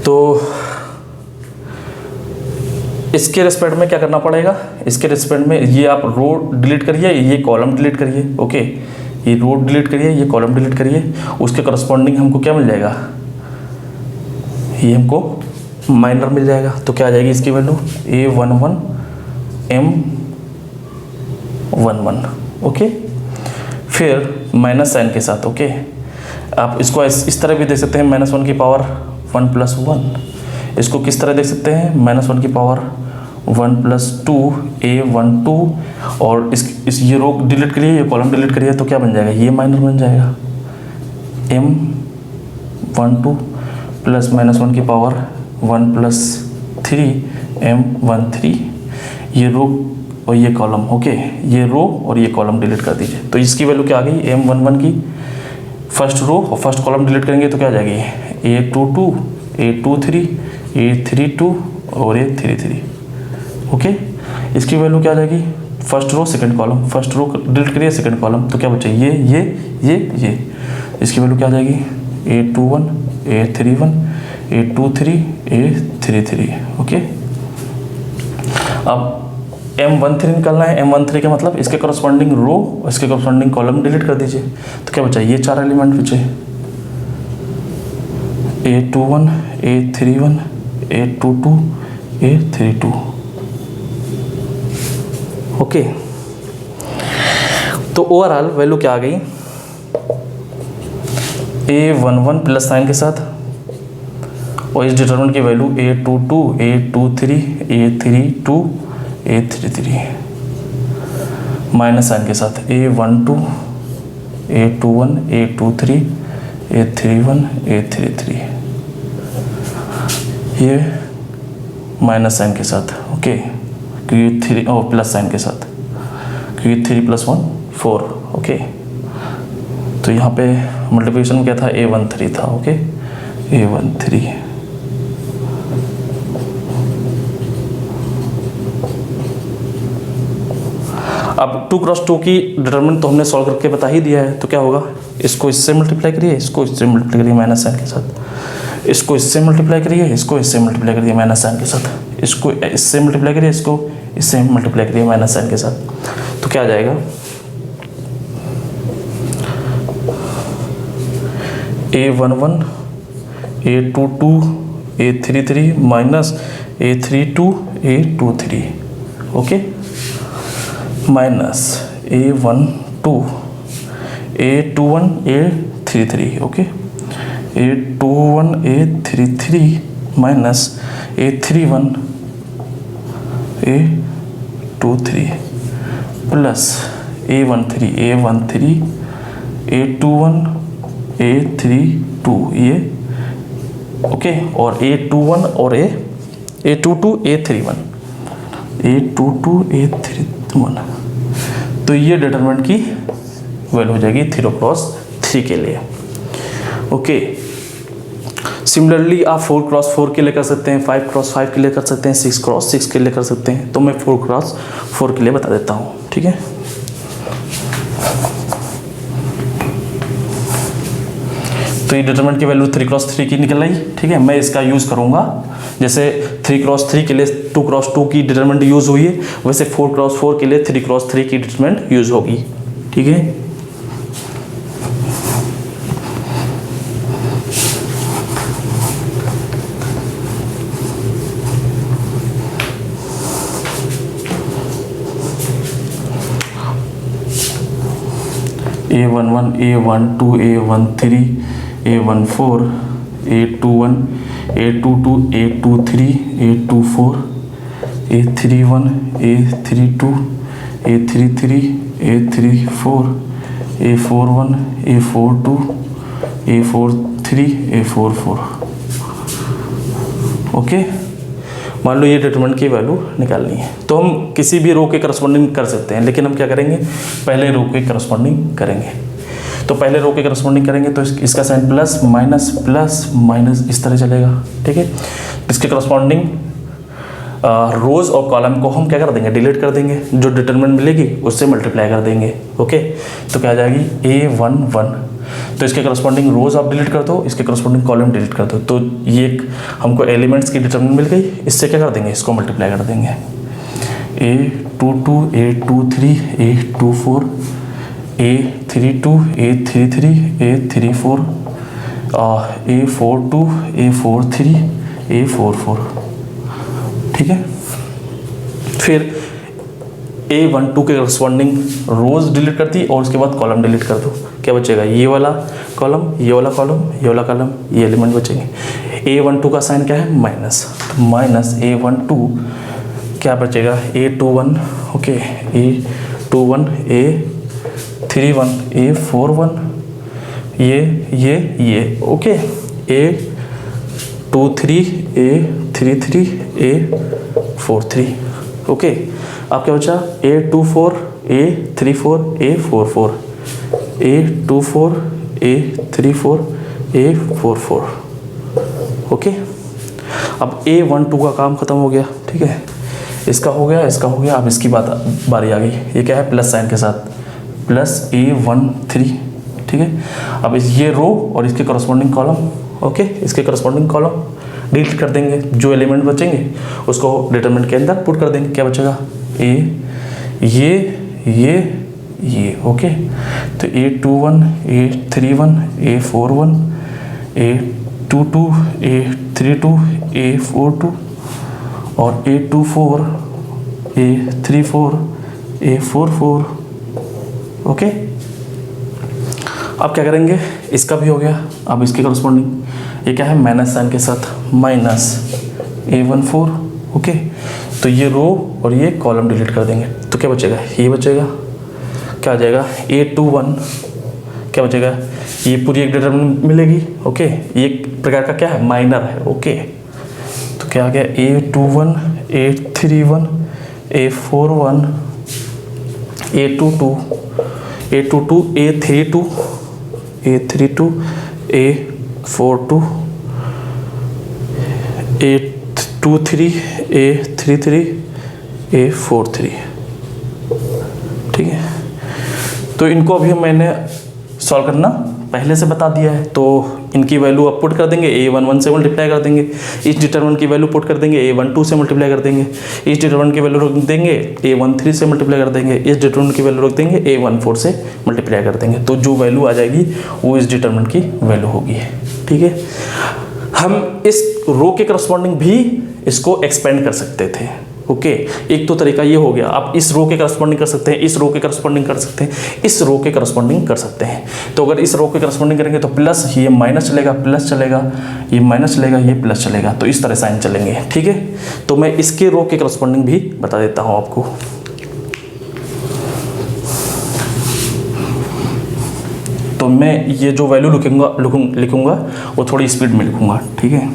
तो इसके रिस्पेक्ट में क्या करना पड़ेगा, इसके रिस्पेक्ट में ये आप रो डिलीट करिए, ये कॉलम डिलीट करिए। ओके, ये रो डिलीट करिए, ये कॉलम डिलीट करिए, उसके करस्पॉन्डिंग हमको क्या मिल जाएगा, ये हमको माइनर मिल जाएगा। तो क्या आ जाएगी इसकी वैल्यू, A11 M11। ओके, फिर माइनस साइन के साथ। ओके, आप इसको इस तरह भी देख सकते हैं, -1 की पावर 1 + 1। इसको किस तरह देख सकते हैं, -1 की पावर 1 + 2 A12, और इस ये रो डिलीट करिए, ये कॉलम डिलीट करिए, तो क्या बन जाएगा, ये माइनर बन जाएगा M12 प्लस -1 की पावर 1 + 3 M13, ये रो और ये कॉलम। ओके, ये रो और ये कॉलम डिलीट कर दीजिए। तो इसकी वैल्यू क्या आ गई, M11 की फर्स्ट रो और फर्स्ट कॉलम डिलीट करेंगे तो क्या आ जाएगी, A22 A23 A32 और A33। ओके, इसकी वैल्यू क्या आ जाएगी, first row second column, first row delete करिए सेकंड कॉलम, तो क्या बचा ये। इसकी वैल्यू क्या आ जाएगी, A21 A31 A23 A33। Okay, अब M13 निकालना है। M13 का मतलब इसके करस्पॉन्डिंग रो और इसके करस्पॉन्डिंग कॉलम डिलीट कर दीजिए, तो क्या बचा, ये 4 एलिमेंट बचे, A21 A31 A22 A32। Okay, तो ओवरऑल वैल्यू क्या आ गई, A11 प्लस साइन के साथ, और इस डिटरमिनेंट की value A22 A23 A32 A33, minus sign के साथ A12 A21 A23 A31 A33, ये माइनस साइन के साथ। ओके, क्योंकि 3 और प्लस साइन के साथ, क्योंकि 3 + 1 4। ओके, तो यहाँ पे मल्टीप्लिकेशन क्या था, A13 था। Okay, A13। अब 2 क्रॉस 2 की डिटरमिनेंट तो हमने सॉल्व करके बता ही दिया है, तो क्या होगा, इसको इससे मल्टीप्लाई करिए, इसको इससे मल्टीप्लाई करिए माइनस साइन के साथ, इसको इससे मल्टीप्लाई करिए, इसको इससे मल्टीप्लाई करिए माइनस साइन के साथ, इसको इससे मल्टीप्लाई करिए, इसको इससे मल्टीप्लाई करिए माइनस साइन के साथ। तो क्या आ जाएगा, A11 A22 A33 minus A32 A23, okay, minus A12 A21 A33, okay, A21 A33 minus A31 A23 plus A13 A21 A32 ये, ओके, और A21 और A22 A31 A22 A31, तो ये डिटरमिनेंट की वैल्यू हो जाएगी 3 क्रॉस 3 के लिए, ओके। सिमिलरली आप 4 क्रॉस 4 के लिए कर सकते हैं, 5 क्रॉस 5 के लिए कर सकते हैं, 6 क्रॉस 6 के लिए कर सकते हैं, तो मैं 4 क्रॉस 4 के लिए बता देता हूँ, ठीक है। तो ये डिटरमिनेंट की वैल्यू 3 क्रॉस 3 की निकल आई, ठीक है। मैं इसका यूज़ करूँगा, जैसे 3 क्रॉस 3 के लिए 2 क्रॉस 2 की डिटरमिनेंट यूज़ हुई है, वैसे 4 क्रॉस 4 के लिए 3 क्रॉस 3 की डिटरमिनेंट यूज़ होगी, ठीक है। A11 A12 A13 A14 A21 A22 A23 A24 A31 A32 A33 A34 A41 A42 A43 A44, okay. मान लो ये डिटरमिनेंट की वैल्यू निकालनी है, तो हम किसी भी रो के करस्पॉन्डिंग कर सकते हैं, लेकिन हम क्या करेंगे, पहले रो के करस्पॉन्डिंग करेंगे। तो पहले रो के करस्पॉन्डिंग करेंगे तो इसका साइन प्लस माइनस इस तरह चलेगा, ठीक है। इसके करस्पॉन्डिंग रोज और कॉलम को हम क्या कर देंगे, डिलीट कर देंगे, जो डिटरमिनेंट मिलेगी उससे मल्टीप्लाई कर देंगे, ओके। तो क्या आ जाएगी A11, तो इसके करस्पॉन्डिंग रोज आप डिलीट कर दो, इसके करस्पॉन्डिंग कॉलम डिलीट कर दो, तो ये हमको एलिमेंट्स की डिटरमिनेंट मिल गई, इससे क्या कर देंगे, इसको मल्टीप्लाई कर देंगे। A22 A23 A24 A32 A33 A34 A42 A43 A44, ठीक है। फिर A12 के करस्पॉन्डिंग रोज डिलीट कर दी और उसके बाद कॉलम डिलीट कर दो, क्या बचेगा, ये वाला कॉलम, ये वाला कॉलम, ये वाला कॉलम, ये एलिमेंट बचेंगे। A12 का साइन क्या है, माइनस, तो माइनस A12 क्या बचेगा, A21, okay, A21 A31 A41 ये, okay, A23 A33 A43, okay. अब क्या बचा, A24 A34 A44 A24 A34 A44, okay. अब A12 का काम खत्म हो गया, ठीक है, इसका हो गया, इसका हो गया। अब इसकी बारी आ गई, ये क्या है, प्लस साइन के साथ, प्लस A13, ठीक है। अब ये रो और इसके करस्पॉन्डिंग कॉलम, ओके, इसके करस्पॉन्डिंग कॉलम डिलीट कर देंगे, जो एलिमेंट बचेंगे उसको डिटरमिनेंट के अंदर पुट कर देंगे, क्या बचेगा, ये, ओके। तो A21 A31 A41 A22 A32 A42 और A24 A34 A44, ओके। अब क्या करेंगे, इसका भी हो गया। अब इसके करस्पॉन्डिंग ये क्या है, माइनस साइन के साथ, माइनस A14, ओके। तो ये रो और ये कॉलम डिलीट कर देंगे, तो क्या बचेगा, ये बचेगा, क्या आ जाएगा, A21 क्या बचेगा, ये पूरी एक डिटरमिनेंट मिलेगी, ओके। ये एक प्रकार का क्या है, माइनर है, ओके। तो क्या आ गया, A21 A31 A41 A22 A22 A32 A32 A42 A23 A33 A43, तो इनको अभी मैंने सॉल्व करना पहले से बता दिया है, तो इनकी वैल्यू आप पुट कर देंगे, A11 से मल्टीप्लाई कर देंगे, इस डिटरमिनेंट की वैल्यू पुट कर देंगे, A12 से मल्टीप्लाई कर देंगे, इस डिटरमिनेंट की वैल्यू रख देंगे, A13 से मल्टीप्लाई कर देंगे, इस डिटरमिनेंट की वैल्यू रख देंगे, A14 से मल्टीप्लाई कर देंगे। तो जो वैल्यू आ जाएगी वो इस डिटरमिनेंट की वैल्यू होगी। ठीक है, हम इस रो के करस्पॉन्डिंग भी इसको एक्सपेंड कर सकते थे। ओके, एक तो तरीका ये हो गया, आप इस रो के करस्पॉन्डिंग कर सकते हैं, इस रो के करस्पॉन्डिंग कर सकते हैं, इस रो के करस्पॉन्डिंग कर सकते हैं। तो अगर इस रो के करस्पॉन्डिंग करेंगे तो प्लस, ये माइनस चलेगा, प्लस चलेगा, ये माइनस चलेगा, ये प्लस चलेगा, तो इस तरह साइन चलेंगे। ठीक है, तो मैं इसके रो के करस्पॉन्डिंग भी बता देता हूँ आपको। तो मैं ये जो वैल्यू लिखूंगा वो थोड़ी स्पीड में लिखूंगा। ठीक है,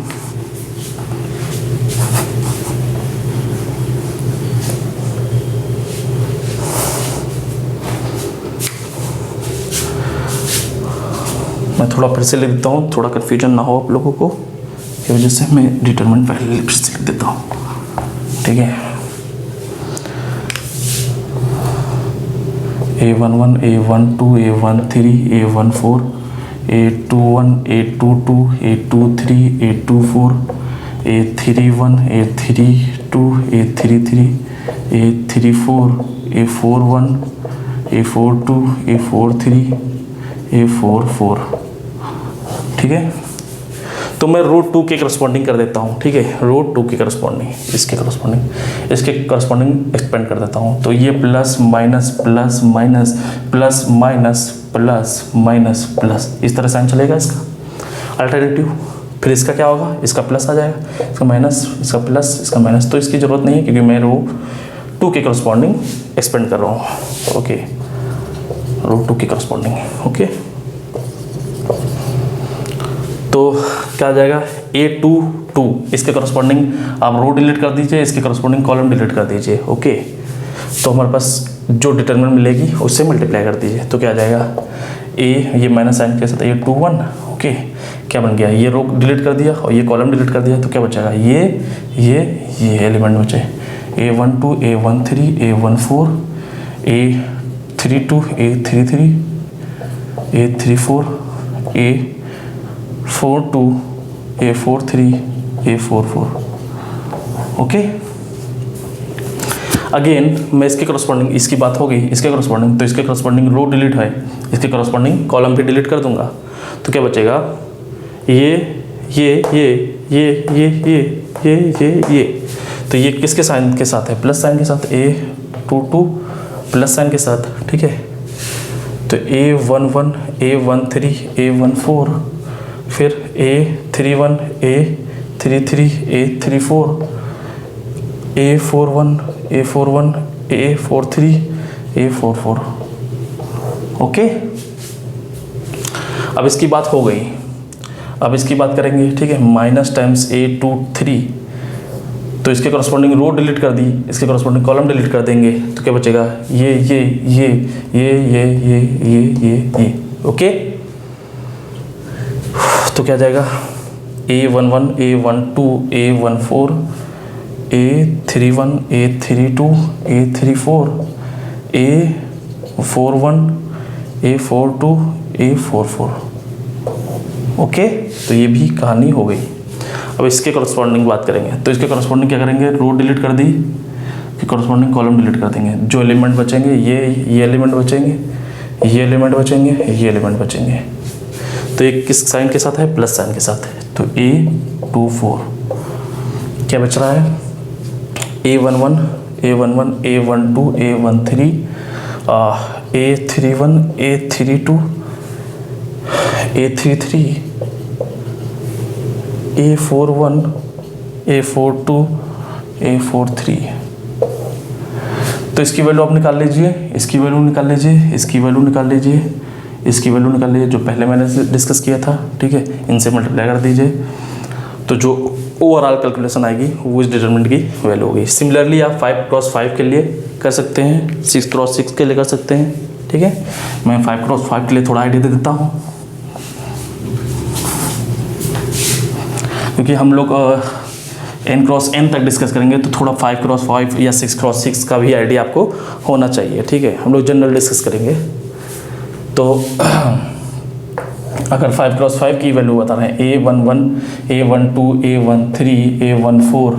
मैं थोड़ा फिर से लिख देता हूँ, थोड़ा कन्फ्यूजन ना हो आप लोगों को, की वजह से मैं डिटरमिनेंट पहले फिर से लिख देता हूँ। ठीक है, A11, A12, A13, A14, A21, A22, A23, A24, A31, A32, A33, A34, A41, A42, A43, A44। ठीक है, तो मैं रूट 2 के करस्पॉन्डिंग कर देता हूँ। ठीक है, रूट 2 के करस्पॉन्डिंग, इसके करस्पॉन्डिंग एक्सपेंड कर देता हूँ। तो ये plus minus plus minus plus minus plus minus plus, इस तरह साइन चलेगा इसका अल्टरनेटिव। फिर इसका क्या होगा, इसका प्लस आ जाएगा, इसका माइनस, इसका प्लस, इसका माइनस। तो इसकी ज़रूरत नहीं है क्योंकि मैं रूट 2 के करस्पॉन्डिंग एक्सपेंड कर रहा हूँ। ओके, रूट 2 के करस्पॉन्डिंग। ओके, तो क्या आ जाएगा, A22, इसके करस्पॉन्डिंग आप रो डिलीट कर दीजिए, इसके करस्पॉन्डिंग कॉलम डिलीट कर दीजिए। ओके, तो हमारे पास जो डिटरमिनेंट मिलेगी उससे मल्टीप्लाई कर दीजिए। तो क्या आ जाएगा, ये माइनस साइन के साथ A21। ओके, क्या बन गया, ये रो डिलीट कर दिया और ये कॉलम डिलीट कर दिया, तो क्या बचेगा, ये एलिमेंट बचे, A12, A13, A14, A32, A33, A34, A42, A43, A44। Okay, again मैं इसके करस्पॉन्डिंग, इसकी बात हो गई, इसके करस्पॉन्डिंग, तो इसके करस्पॉन्डिंग रो डिलीट है, इसके करस्पॉन्डिंग कॉलम भी डिलीट कर दूंगा। तो क्या बचेगा, ये तो ये किसके साइन के साथ है, प्लस साइन के साथ, A22 प्लस साइन के साथ। ठीक है, तो A11, A13, A14, फिर A31, A33, A34, A41, A41, A43, A44। Okay, अब इसकी बात हो गई, अब इसकी बात करेंगे। ठीक है, माइनस टाइम्स A23, तो इसके करस्पॉन्डिंग रो डिलीट कर दी, इसके करस्पॉन्डिंग कॉलम डिलीट कर देंगे, तो क्या बचेगा, ये। ओके, तो क्या जाएगा, A11, A12, A14, A31, A32, A34, A41, A42, A44। Okay, तो ये भी कहानी हो गई। अब इसके करस्पॉन्डिंग बात करेंगे, तो इसके करस्पॉन्डिंग क्या करेंगे, रो डिलीट कर दी, कि करस्पॉन्डिंग कॉलम डिलीट कर देंगे। जो एलिमेंट बचेंगे, ये एलिमेंट बचेंगे, ये एलिमेंट बचेंगे, ये एलिमेंट बचेंगे। तो ये किस साइन के साथ है, प्लस साइन के साथ है। तो A24 क्या बच रहा है, A11, A12, A13, A31, A32, A33, A41, A42, A43। तो इसकी वैल्यू आप निकाल लीजिए, इसकी वैल्यू निकाल लीजिए, इसकी वैल्यू निकाल लीजिए, इसकी वैल्यू निकाल लीजिए, जो पहले मैंने डिस्कस किया था। ठीक है, इनसे मल्टीप्लाई कर दीजिए, तो जो ओवरऑल कैलकुलेशन आएगी वो इस डिटरमिनेंट की वैल्यू होगी। सिमिलरली आप 5x5 के लिए कर सकते हैं, 6x6 के लिए कर सकते हैं। ठीक है, मैं 5x5 के लिए थोड़ा आइडिया दे देता हूँ, क्योंकि हम लोग n×n तक डिस्कस करेंगे, तो थोड़ा 5x5 या 6x6 का भी आइडिया आपको होना चाहिए। ठीक है, हम लोग जनरल डिस्कस करेंगे। तो अगर 5 क्रॉस 5 की वैल्यू बता रहे हैं A11, A12, A13, A14,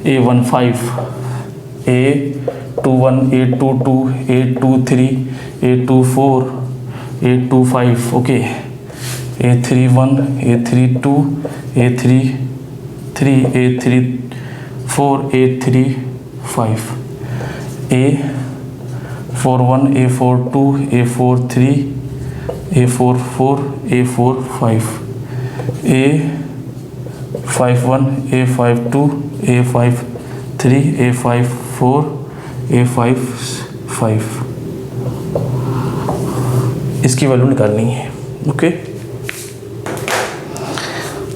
A15, A21, A22, A23, A24, A25, okay, A31, A32, A33, A34, A35, A41, A42, A43, A44, A45, A51, A52, A53, A54, A55, इसकी वैल्यू निकालनी है। ओके,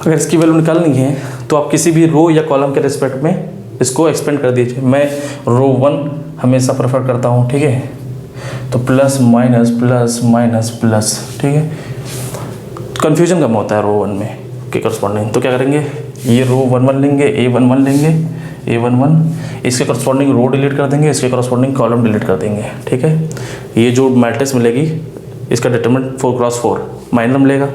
अगर इसकी वैल्यू निकालनी है तो आप किसी भी रो या कॉलम के रिस्पेक्ट में इसको एक्सपेंड कर दीजिए। मैं रो 1 हमेशा प्रेफर करता हूँ, ठीक है। तो plus minus plus minus plus, ठीक है। कन्फ्यूजन कम होता है रो 1 में के करस्पॉन्डिंग। तो क्या करेंगे, ये रो 1 लेंगे, A11 लेंगे, A11, इसके करस्पॉन्डिंग रो डिलीट कर देंगे, इसके करस्पॉन्डिंग कॉलम डिलीट कर देंगे, ठीक है। ये जो मैट्रिक्स मिलेगी इसका डिटरमिनेंट 4 क्रॉस 4 माइनर मिलेगा,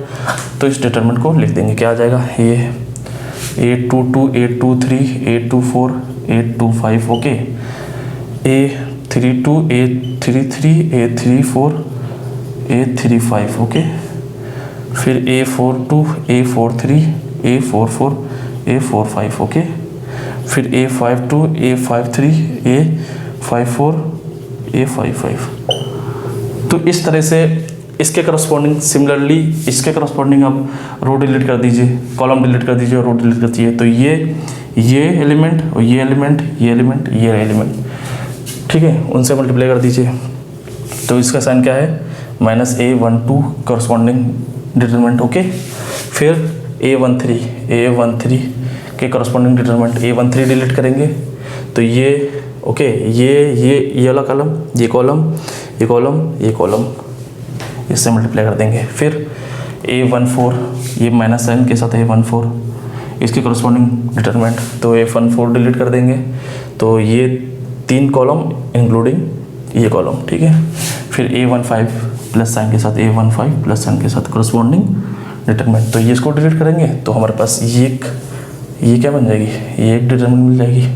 तो इस डिटरमिनेंट को लिख देंगे। क्या आ जाएगा, ये A22, A23, A24, A25, okay, A32, A33, A34, A35, okay, फिर A42, A43, A44, A45, okay, फिर A52, A53, A54, A55। तो इस तरह से इसके करस्पॉन्डिंग, सिमिलरली इसके करस्पॉन्डिंग आप रो डिलीट कर दीजिए, कॉलम डिलीट कर दीजिए और रो डिलीट कर दीजिए। तो ये एलिमेंट और ये एलिमेंट, ये एलिमेंट, ये एलिमेंट, ठीक है, उनसे मल्टीप्लाई कर दीजिए। तो इसका साइन क्या है, -A12 करस्पॉन्डिंग डिटरमिनेंट, ओके। फिर A13 के करस्पॉन्डिंग डिटरमिनेंट, A13 डिलीट करेंगे तो ये, ओके, ये वाला कॉलम, ये कॉलम, ये कॉलम, ये कॉलम, इससे मल्टीप्लाई कर देंगे। फिर A14, ये माइनस साइन के साथ A14, इसके करस्पॉन्डिंग डिटरमिनेंट, तो A14 डिलीट कर देंगे। तो ये 3 कॉलम इंक्लूडिंग ये कॉलम, ठीक है। फिर A15 प्लस साइन के साथ, A15 प्लस साइन के साथ करस्पॉन्डिंग डिटरमिनेंट, तो ये इसको डिलीट करेंगे तो हमारे पास ये क्या बन जाएगी, ये एक डिटरमिनेंट मिल जाएगी,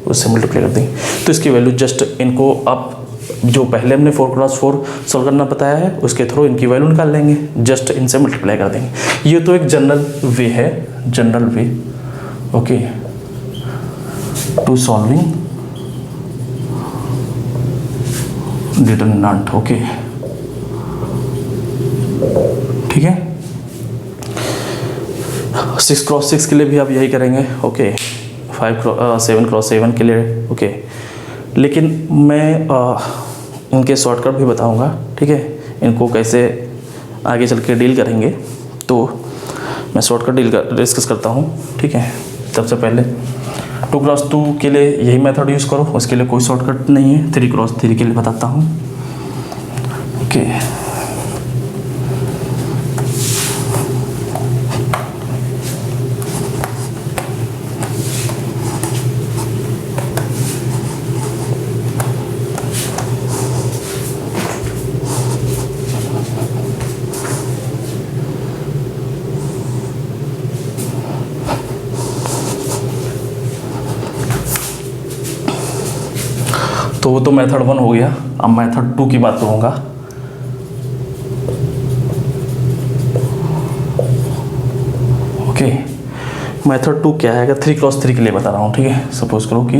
उससे मल्टीप्लाई कर देंगे। तो इसकी वैल्यू जस्ट इनको आप जो पहले हमने 4 क्रॉस 4 सॉल्व करना बताया है उसके थ्रू इनकी वैल्यू निकाल लेंगे, जस्ट इनसे मल्टीप्लाई कर देंगे। ये तो एक जनरल वे है, general way, okay, to solving determinant, okay, ठीक है। 6 क्रॉस 6 के लिए भी आप यही करेंगे, ओके, 7 क्रॉस 7 के लिए, ओके। लेकिन मैं इनके शॉर्टकट भी बताऊंगा, ठीक है, इनको कैसे आगे चल के डील करेंगे। तो मैं शॉर्टकट डिस्कस करता हूँ, ठीक है। सबसे पहले 2 क्रॉस 2 के लिए यही मेथड यूज़ करो, उसके लिए कोई शॉर्टकट नहीं है। 3 क्रॉस 3 के लिए बताता हूँ, ओके। तो वो तो मेथड 1 हो गया। अब मेथड 2 की बात करूँगा। ओके, मेथड 2 क्या है, 3 क्रॉस 3 के लिए बता रहा हूँ, ठीक है। सपोज करो कि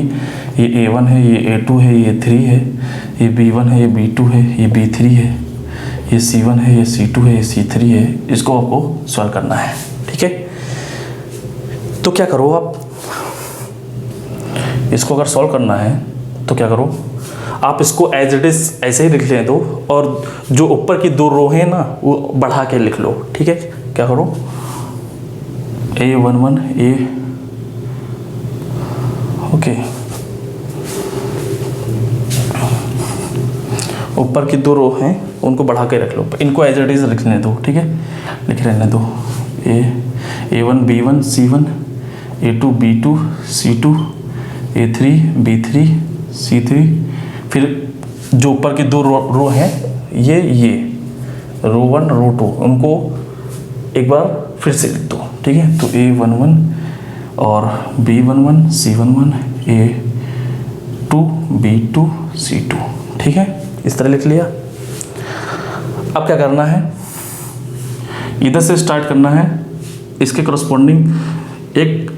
ये A1 है, ये A2 है, ये 3 है, ये B1 है, ये B2 है, ये B3 है, ये C1 है, ये C2 है, ये C3 है। इसको आपको सॉल्व करना है, ठीक है। तो क्या करो आप, इसको अगर सॉल्व करना है तो क्या करो, आप इसको एज इट इज ऐसे ही लिख लें दो, और जो ऊपर की 2 रो हैं ना वो बढ़ा के लिख लो, ठीक है। क्या करो, A11 A, ओके, ऊपर की 2 रो हैं उनको बढ़ा के रख लो, इनको एज इट इज लिखने दो, ठीक है, लिख रहने दो। A1 B1 C1, A2 B2 C2, A3 B3 C3, फिर जो ऊपर की 2 रो हैं ये, रो 1 रो 2 उनको एक बार फिर से लिख दो, ठीक है। तो A11 और B11 C11 A2 B2 C2, ठीक है, इस तरह लिख लिया। अब क्या करना है, इधर से स्टार्ट करना है, इसके करस्पॉन्डिंग एक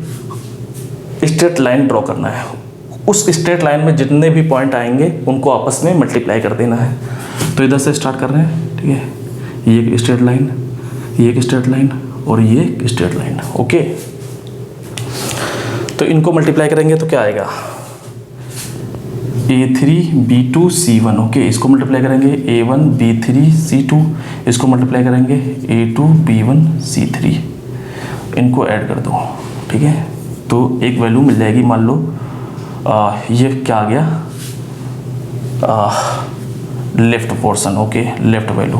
स्ट्रेट लाइन ड्रॉ करना है। उस स्ट्रेट लाइन में जितने भी पॉइंट आएंगे उनको आपस में मल्टीप्लाई कर देना है। तो इधर से स्टार्ट कर रहे हैं, ठीक है, ये एक स्ट्रेट लाइन, ये एक स्ट्रेट लाइन और ये एक स्ट्रेट लाइन, ओके। तो इनको मल्टीप्लाई करेंगे तो क्या आएगा, A3 B2 C1, ओके। इसको मल्टीप्लाई करेंगे A1 B3 C2, इसको मल्टीप्लाई करेंगे A2 B1 C3, इनको ऐड कर दो, ठीक है। तो एक वैल्यू मिल जाएगी, मान लो ये क्या आ गया, left portion, okay, left value,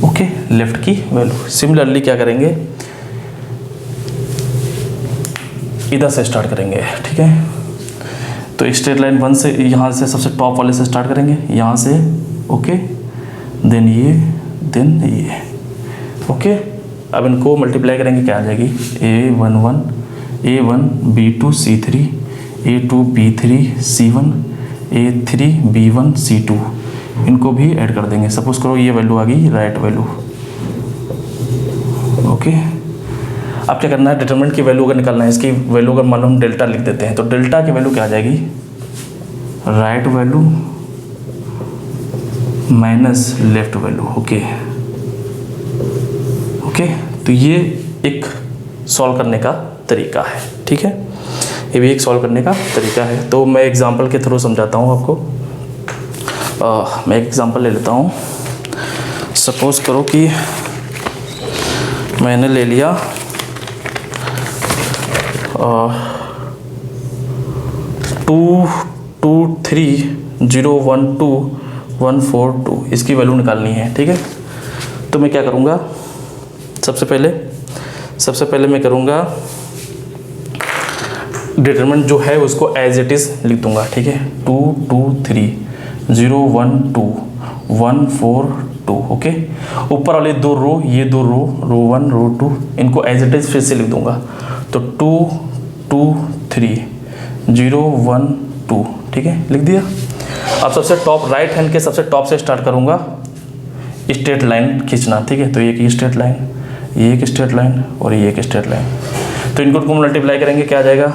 okay, left की वैल्यू। सिमिलरली क्या करेंगे, इधर से स्टार्ट करेंगे, ठीक है। तो स्ट्रेट लाइन 1 से, यहाँ से सबसे टॉप वाले से स्टार्ट करेंगे, यहाँ से, ओके, देन ये, ओके। अब इनको मल्टीप्लाई करेंगे, क्या आ जाएगी, A1 B2 C3 A2 B3 C1 A3 B1 C2, इनको भी ऐड कर देंगे। सपोज करो ये वैल्यू आ गई राइट वैल्यू, ओके। अब क्या करना है, डिटरमिनेंट की वैल्यू अगर निकालना है, इसकी वैल्यू अगर मान लो हम डेल्टा लिख देते हैं, तो डेल्टा की वैल्यू क्या आ जाएगी, right value minus left value, okay, okay. तो ये एक सॉल्व करने का तरीका है, ठीक है, ये भी एक सॉल्व करने का तरीका है। तो मैं एग्जांपल के थ्रू समझाता हूँ आपको। मैं एक एग्जांपल ले लेता हूँ। सपोज करो कि मैंने ले लिया 223012142, इसकी वैल्यू निकालनी है, ठीक है। तो मैं क्या करूँगा, सबसे पहले मैं करूँगा डिटरमिनेंट जो है उसको एज इट इज़ लिख दूंगा, ठीक है। 223012142, ओके। ऊपर वाले दो रो, ये दो रो, रो 1 रो 2, इनको एज इट इज़ फिर से लिख दूंगा। तो 2230112, ठीक है, लिख दिया। अब सबसे टॉप राइट हैंड के सबसे टॉप से स्टार्ट करूँगा स्ट्रेट लाइन खींचना, ठीक है। तो ये एक स्ट्रेट लाइन, ये एक स्ट्रेट लाइन और ये एक स्ट्रेट लाइन। तो इनको मल्टीप्लाई करेंगे, क्या आ जाएगा,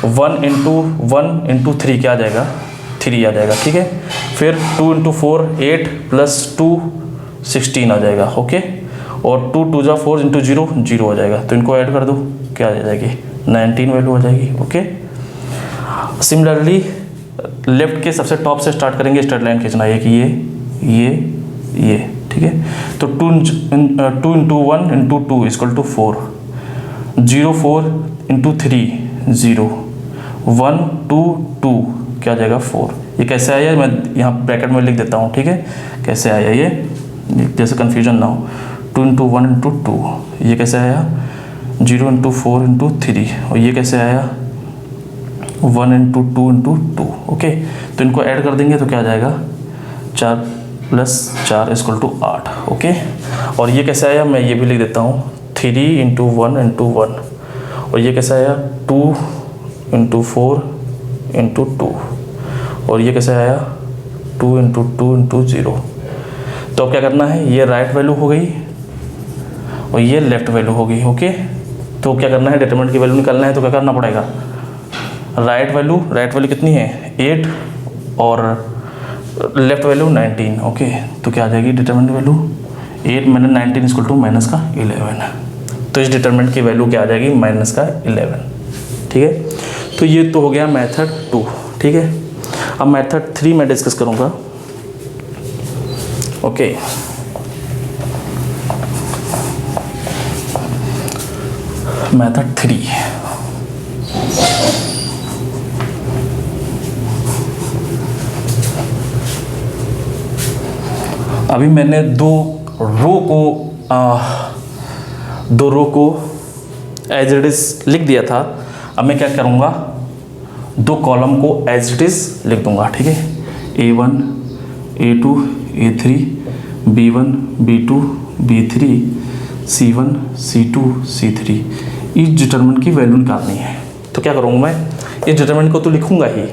1 इंटू 3 क्या आ जाएगा, 3 आ जाएगा, ठीक है। फिर 2 इंटू 4 8 प्लस 2 16 आ जाएगा, ओके। और 2 2 4 इंटू 0 0 हो जाएगा। तो इनको ऐड कर दो, क्या आ जाएगी, 19 वैल्यू हो जाएगी, ओके। सिमिलरली लेफ्ट के सबसे टॉप से स्टार्ट करेंगे, स्ट्रेट लाइन खींचना है कि ये, ठीक है। तो 2 into 1 into 2 equal to 4, 0 4 into 3 0, 1 2 2 क्या आ जाएगा 4। ये कैसे आया, मैं यहाँ ब्रैकेट में लिख देता हूँ, ठीक है, कैसे आया ये, जैसे कन्फ्यूजन ना हो। 2 इंटू 1 इंटू 2, ये कैसे आया, 0 इंटू 4 इंटू 3, और ये कैसे आया 1 इंटू 2 इंटू 2, ओके। तो इनको ऐड कर देंगे तो क्या आ जाएगा, 4 प्लस 4 इक्वल टू 8, ओके। और ये कैसे आया, मैं ये भी लिख देता हूँ, 3 इंटू 1 इंटू 1, और ये कैसे आया 2 इंटू 4 इंटू 2, और ये कैसे आया 2 इंटू 2 इंटू 0। तो अब क्या करना है, ये राइट वैल्यू हो गई और ये लेफ्ट वैल्यू हो गई, ओके। तो क्या करना है, डिटरमिनेंट की वैल्यू निकालना है, तो क्या करना पड़ेगा, राइट वैल्यू कितनी है 8 और लेफ्ट वैल्यू 19, ओके। तो क्या आ जाएगी determinant value, 8 minus 19 equal to minus का 11। तो इस डिटरमिनेंट की वैल्यू क्या आ जाएगी, माइनस का 11, ठीक है। तो ये तो हो गया मेथड 2, ठीक है। अब मेथड 3 मैं डिस्कस करूँगा, ओके। मेथड 3, अभी मैंने दो रो को एज इट इज लिख दिया था। अब मैं क्या करूँगा, 2 कॉलम को एज इट इज लिख दूंगा, ठीक है। A1 A2 A3 B1 B2 B3 C1 C2 C3 इस डिटरमिनेंट की वैल्यू निकालनी है। तो क्या करूँगा मैं, इस डिटरमिनेंट को तो लिखूंगा ही,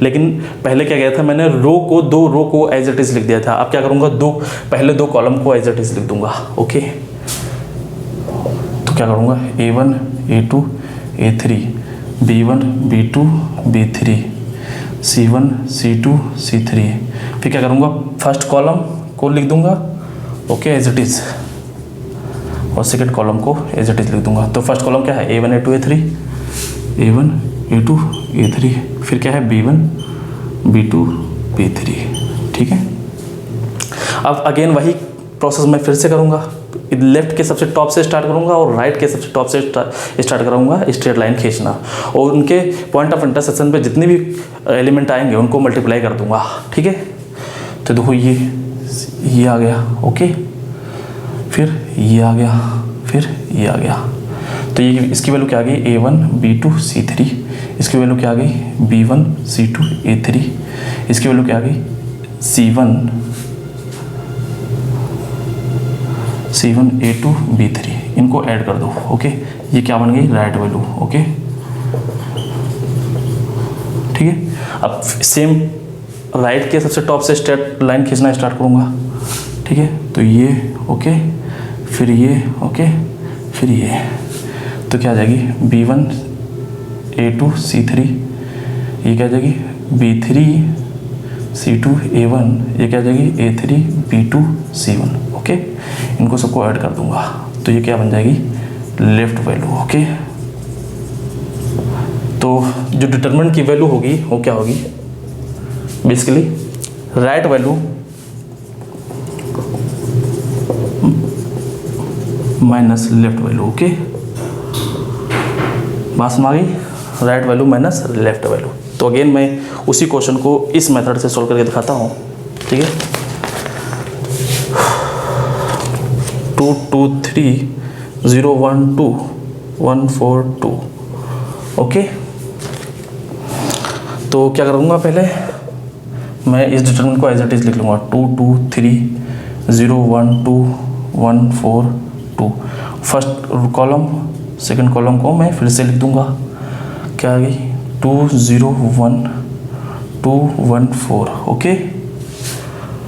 लेकिन पहले क्या किया था मैंने, दो रो को एज इट इज लिख दिया था। अब क्या करूँगा, पहले दो कॉलम को एज इट इज लिख दूंगा। ओके, तो क्या करूँगा, A1 A2 A3 B1 B2 B3 C1 C2 C3। फिर क्या करूँगा, फर्स्ट कॉलम को लिख दूंगा ओके एज इट इज, और सेकेंड कॉलम को एज इट इज लिख दूंगा। तो फर्स्ट कॉलम क्या है, A1 A2 A3 A1 A2 A3, फिर क्या है B1 B2 B3। ठीक है, अब अगेन वही प्रोसेस मैं फिर से करूँगा, लेफ्ट के सबसे टॉप से स्टार्ट करूँगा और राइट के सबसे टॉप से स्टार्ट करूँगा स्ट्रेट लाइन खींचना, और उनके पॉइंट ऑफ इंटरसेक्शन पे जितने भी एलिमेंट आएंगे उनको मल्टीप्लाई कर दूँगा। ठीक है, तो देखो ये आ गया ओके, फिर ये आ गया, फिर ये आ गया। तो ये इसकी वैल्यू क्या आ गई, A1 B2 C3, इसकी वैल्यू क्या आ गई, B1 C2 A3, इसकी वैल्यू क्या आ गई, C1 A2 B3। इनको ऐड कर दो ओके, ये क्या बन गई, राइट वैल्यू ओके। ठीक है, अब सेम राइट के सबसे टॉप से स्ट्रेट लाइन खींचना स्टार्ट करूँगा। ठीक है, तो ये ओके, फिर ये ओके, फिर ये, तो क्या आ जाएगी, B1 A2 C3, ये क्या आ जाएगी B3 C2 A1, ये क्या आ जाएगी A3 B2 C1 ओके। इनको सबको ऐड कर दूंगा, तो ये क्या बन जाएगी, लेफ्ट वैल्यू ओके। तो जो डिटरमिनेंट की वैल्यू होगी वो क्या होगी, basically right value minus left value okay. बात समझ आ गई, right value minus left value. तो अगेन मैं उसी क्वेश्चन को इस मेथड से सॉल्व करके दिखाता हूँ। ठीक है, 2 2 3 0 1 2 1 4 2 ओके। तो क्या करूँगा, पहले मैं इस डिटरमिनेंट को एज इट इज लिख लूँगा, 2 2 3 0 1 2 1 4 2। फर्स्ट कॉलम सेकंड कॉलम को मैं फिर से लिख दूँगा, क्या आ गई, 2 0 1 2 1 4 ओके।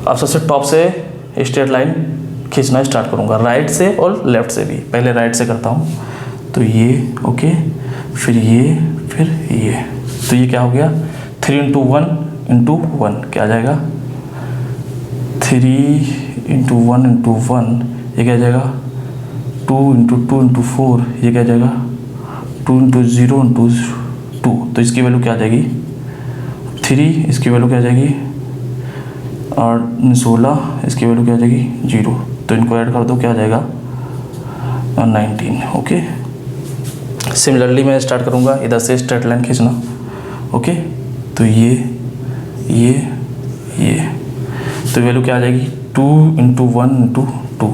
अब सबसे टॉप से स्ट्रेट लाइन खींचना स्टार्ट करूँगा, राइट से और लेफ्ट से भी। पहले राइट से करता हूँ, तो ये ओके, फिर ये, फिर ये, तो ये क्या हो गया, 3 × 1 × 1 क्या आ जाएगा, 3 × 1 × 1 ये क्या आ जाएगा, 2 × 2 × 4 ये क्या आ जाएगा, 2 × 0 × 2। तो इसकी वैल्यू क्या आ जाएगी, 3, इसकी वैल्यू क्या आ जाएगी, और 16, इसकी वैल्यू क्या आ जाएगी, 0। तो इनको ऐड कर दो, क्या आ जाएगा, 19 ओके। सिमिलरली मैं स्टार्ट करूँगा इधर से स्ट्रेट लाइन खींचना ओके। तो ये तो वैल्यू क्या आ जाएगी, 2 × 1 × 2,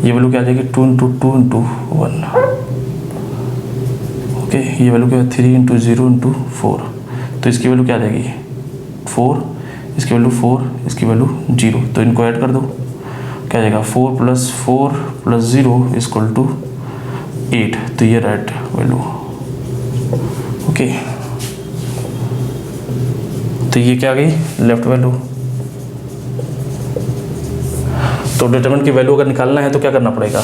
ये वैल्यू क्या आ जाएगी, 2 × 2 × 1 ओके। ये वैल्यू क्या है, 3 × 0 × 4, तो इसकी वैल्यू क्या आ जाएगी, 4, इसकी वैल्यू 4, इसकी वैल्यू 0। तो इनको ऐड कर दो, क्या आ जाएगा, 4 + 4 + 0 = 8। तो ये राइट वैल्यू ओके। तो ये क्या आ गई, लेफ्ट वैल्यू। तो डिटरमिनेंट की वैल्यू अगर निकालना है तो क्या करना पड़ेगा,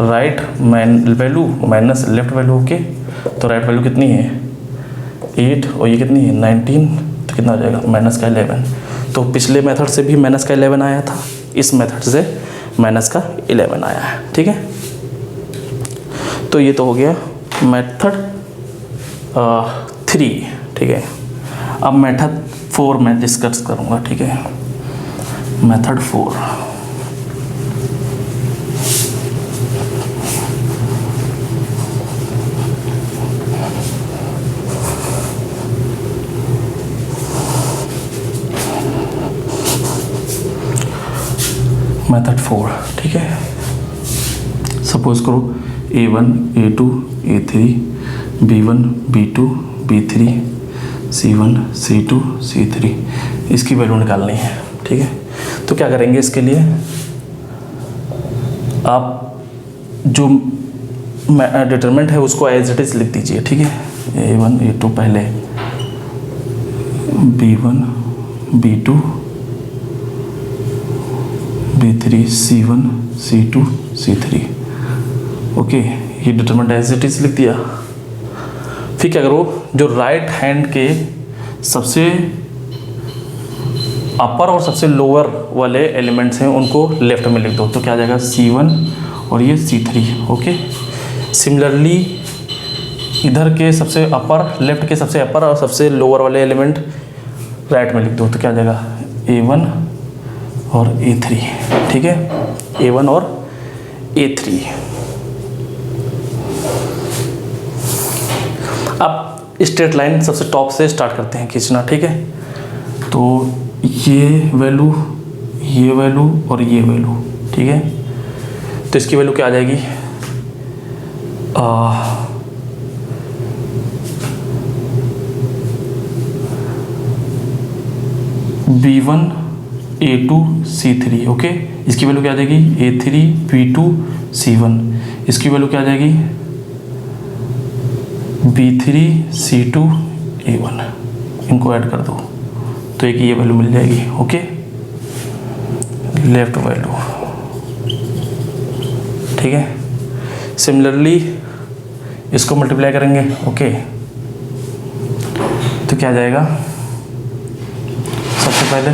right value minus left value okay. तो राइट वैल्यू कितनी है, 8, और ये कितनी है, 19, तो कितना आ जाएगा, -11। तो पिछले मेथड से भी -11 आया था, इस मेथड से -11 आया है। ठीक है, तो ये तो हो गया मेथड 3। ठीक है, अब मेथड 4 मैं डिस्कस करूँगा। ठीक है, मेथड 4, मेथड 4। ठीक है, सपोज करो A1 A2 A3 B1 B2 B3 C1 C2 C3, इसकी वैल्यू निकालनी है। ठीक है, तो क्या करेंगे इसके लिए, आप जो डिटरमिनेंट है उसको एज इट इज लिख दीजिए, ठीक है। A1 A2 पहले, B1 B2 B3 C1 C2 C3, okay. ये डिटरमिनेंट एज इट इज लिख दिया। फिर क्या करो, जो राइट हैंड के सबसे अपर और सबसे लोअर वाले एलिमेंट्स हैं उनको लेफ्ट में लिख दो, तो क्या आ जाएगा C1 और ये C3, ओके। सिमिलरली इधर के सबसे अपर, लेफ्ट के सबसे अपर और सबसे लोअर वाले एलिमेंट राइट में लिख दो, तो क्या आ जाएगा A1 और A3, ठीक है, A1 और A3। अब स्ट्रेट लाइन सबसे टॉप से स्टार्ट करते हैं खींचना, ठीक है। तो ये वैल्यू और ये वैल्यू, ठीक है। तो इसकी वैल्यू क्या आ जाएगी, B1 A2 C3, ओके। इसकी वैल्यू क्या आ जाएगी A3 B2 C1, इसकी वैल्यू क्या आ जाएगी B3 C2 A1। इनको ऐड कर दो तो एक ये वैल्यू मिल जाएगी, ओके, लेफ्ट वैल्यू, ठीक है। सिमिलरली इसको मल्टीप्लाई करेंगे, ओके, तो क्या आ जाएगा, सबसे पहले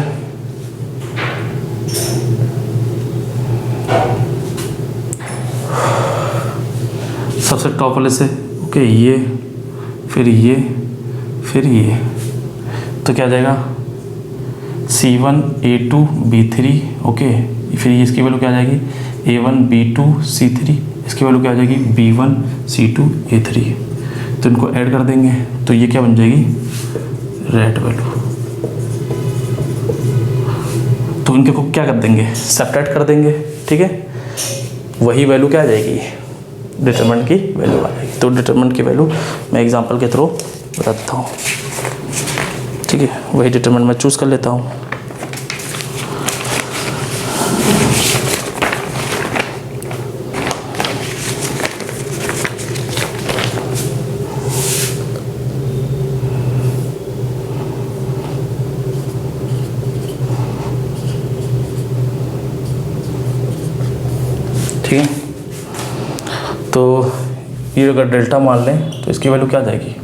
सबसे टॉप वाले से, ओके, ये फिर ये फिर ये, तो क्या आ जाएगा C1 A2 B3, ओके। फिर ये इसकी वैल्यू क्या आ जाएगी A1 B2 C3, इसकी वैल्यू क्या आ जाएगी B1 C2 A3। तो इनको ऐड कर देंगे तो ये क्या बन जाएगी राइट वैल्यू। तो इनके को क्या कर देंगे, सेपरेट कर देंगे, ठीक है। वही वैल्यू क्या आ जाएगी, डिटरमिनेंट की वैल्यू आ जाएगी। तो डिटरमिनेंट की वैल्यू मैं एग्जांपल के थ्रू बता देता हूँ, ठीक है। वही डिटरमिनेंट मैं चूज़ कर लेता हूँ। ठीक है, तो ये अगर डेल्टा मान लें तो इसकी वैल्यू क्या आ जाएगी,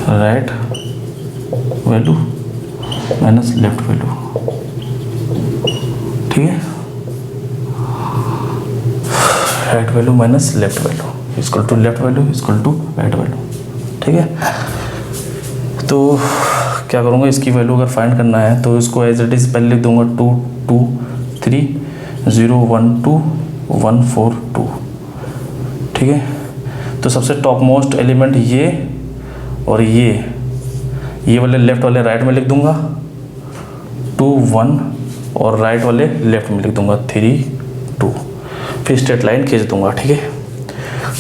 right value minus left value, ठीक है। Right value minus left value equal to left value equal to right value, ठीक है। तो क्या करूँगा, इसकी वैल्यू अगर फाइंड करना है तो इसको एज इट इज़ पहले लिख दूंगा 2 2 3 0 1 2 1 4 2, ठीक है। तो सबसे टॉप मोस्ट एलिमेंट ये और ये वाले लेफ्ट वाले राइट में लिख दूंगा 2 1, और राइट वाले लेफ्ट में लिख दूंगा 3 2। फिर स्ट्रेट लाइन खींच दूंगा, ठीक है।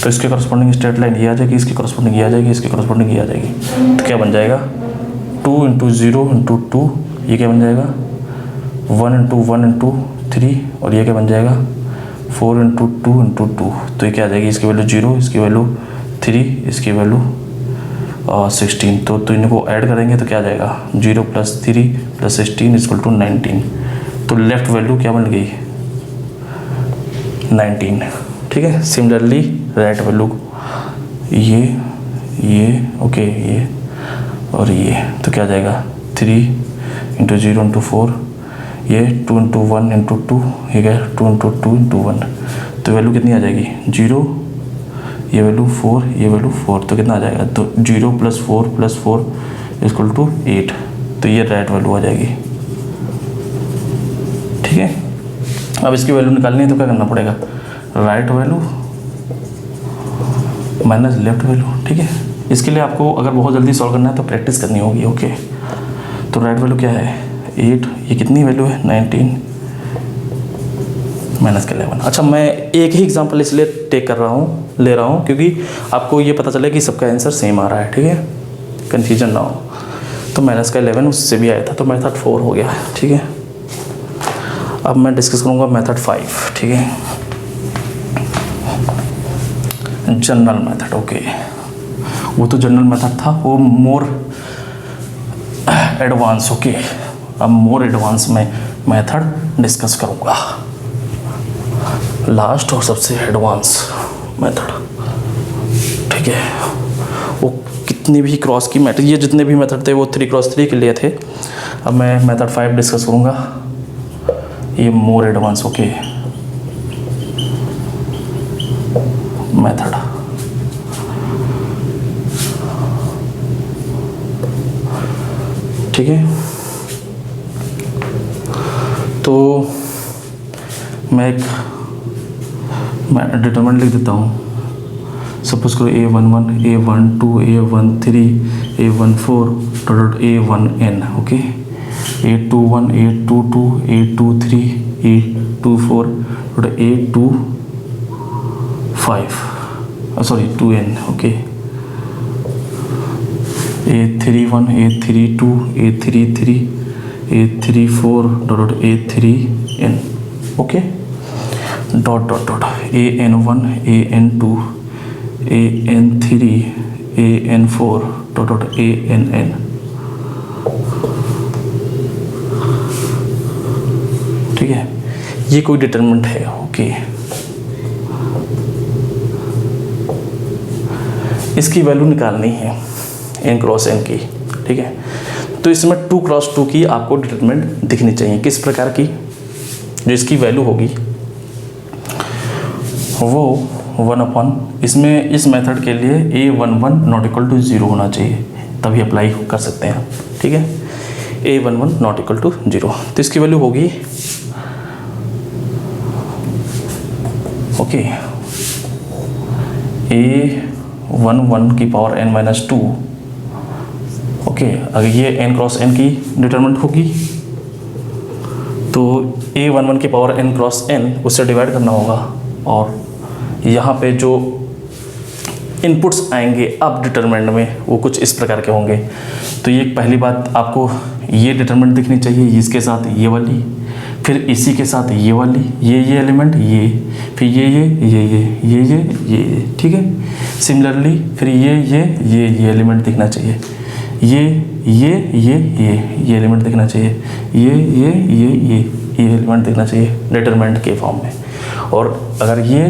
तो इसके करस्पॉन्डिंग स्ट्रेट लाइन ये आ जाएगी, इसकी करस्पॉन्डिंग ये आ जाएगी, इसकी करस्पॉन्डिंग ये आ जाएगी। तो क्या बन जाएगा 2 × 0 × 2, ये क्या बन जाएगा 1 × 1 × 3, और ये क्या बन जाएगा 4 × 2 × 2। तो ये क्या आ जाएगी, इसकी वैल्यू 0, इसकी वैल्यू 3, इसकी वैल्यू 16। तो इनको ऐड करेंगे तो क्या आ जाएगा 0 + 3 + 16 = 19। तो लेफ्ट वैल्यू क्या बन गई 19, ठीक है। सिमिलरली राइट वैल्यू ये ओके, ये और ये, तो क्या आ जाएगा 3 × 0 × 4, ये 2 × 1 × 2, ये क्या 2 × 2 × 1। तो वैल्यू कितनी आ जाएगी 0, ये वैल्यू 4, ये वैल्यू 4, तो कितना आ जाएगा, तो 0 + 4 + 4 = 8। तो ये राइट वैल्यू आ जाएगी, ठीक है। अब इसकी वैल्यू निकालनी है तो क्या करना पड़ेगा, right value minus left value, ठीक है। इसके लिए आपको अगर बहुत जल्दी सॉल्व करना है तो प्रैक्टिस करनी होगी, ओके। तो राइट वैल्यू क्या है 8, ये कितनी वैल्यू है 19 - 11। अच्छा, मैं एक ही एग्जांपल इसलिए ले रहा हूँ क्योंकि आपको ये पता चले कि सबका आंसर सेम आ रहा है, ठीक है, कन्फ्यूजन ना हो। तो -11 उससे भी आया था तो मेथड 4 हो गया, ठीक है। अब मैं डिस्कस करूँगा मेथड 5, ठीक है, जनरल मेथड। ओके, वो तो जनरल मेथड था, वो मोर एडवांस। ओके, अब मोर एडवांस में मेथड डिस्कस करूँगा, लास्ट और सबसे एडवांस मेथड, ठीक है। वो कितनी भी क्रॉस की मेथड, ये जितने भी मेथड थे वो 3x3 के लिए थे। अब मैं मेथड 5 डिस्कस करूँगा, ये मोर एडवांस। ओके, मेथड, ठीक है। तो मैं डिटरमिनेंट लिख देता हूँ। सपोज करो A11, A12, A13, A14 dot A1n। Okay, A21, A22, A23, A24 dot A25, sorry 2n। Okay, A31, A32, A33, A34 dot A3n। Okay, dot dot dot AN1, AN2, AN3, AN4 dot dot ANN। ठीक है, ये कोई determinant है। Okay, इसकी value निकालनी है n cross n की, ठीक है। तो इसमें 2x2 की आपको डिटरमिनेंट दिखनी चाहिए। किस प्रकार की? जो इसकी वैल्यू होगी वो 1/, इसमें इस मेथड के लिए A11 नॉट इक्वल टू 0 होना चाहिए, तभी अप्लाई कर सकते हैं, ठीक है। A11 नॉट इक्वल टू 0, तो इसकी वैल्यू होगी, ओके, A11 की पावर n-2। ओके, अगर ये n क्रॉस n की डिटरमिनेंट होगी तो A11 की पावर n क्रॉस n उससे डिवाइड करना होगा, और यहाँ पे जो इनपुट्स आएंगे अब डिटरमिनेंट में वो कुछ इस प्रकार के होंगे। तो ये पहली बात, आपको ये डिटरमिनेंट दिखनी चाहिए, इसके साथ ये वाली, फिर इसी के साथ ये वाली, ये एलिमेंट, ये, फिर ये, ठीक है। सिमिलरली फिर ये एलिमेंट दिखना चाहिए, ये एलिमेंट दिखना चाहिए, ये एलिमेंट दिखना चाहिए डिटरमिनेंट के फॉर्म में। और अगर ये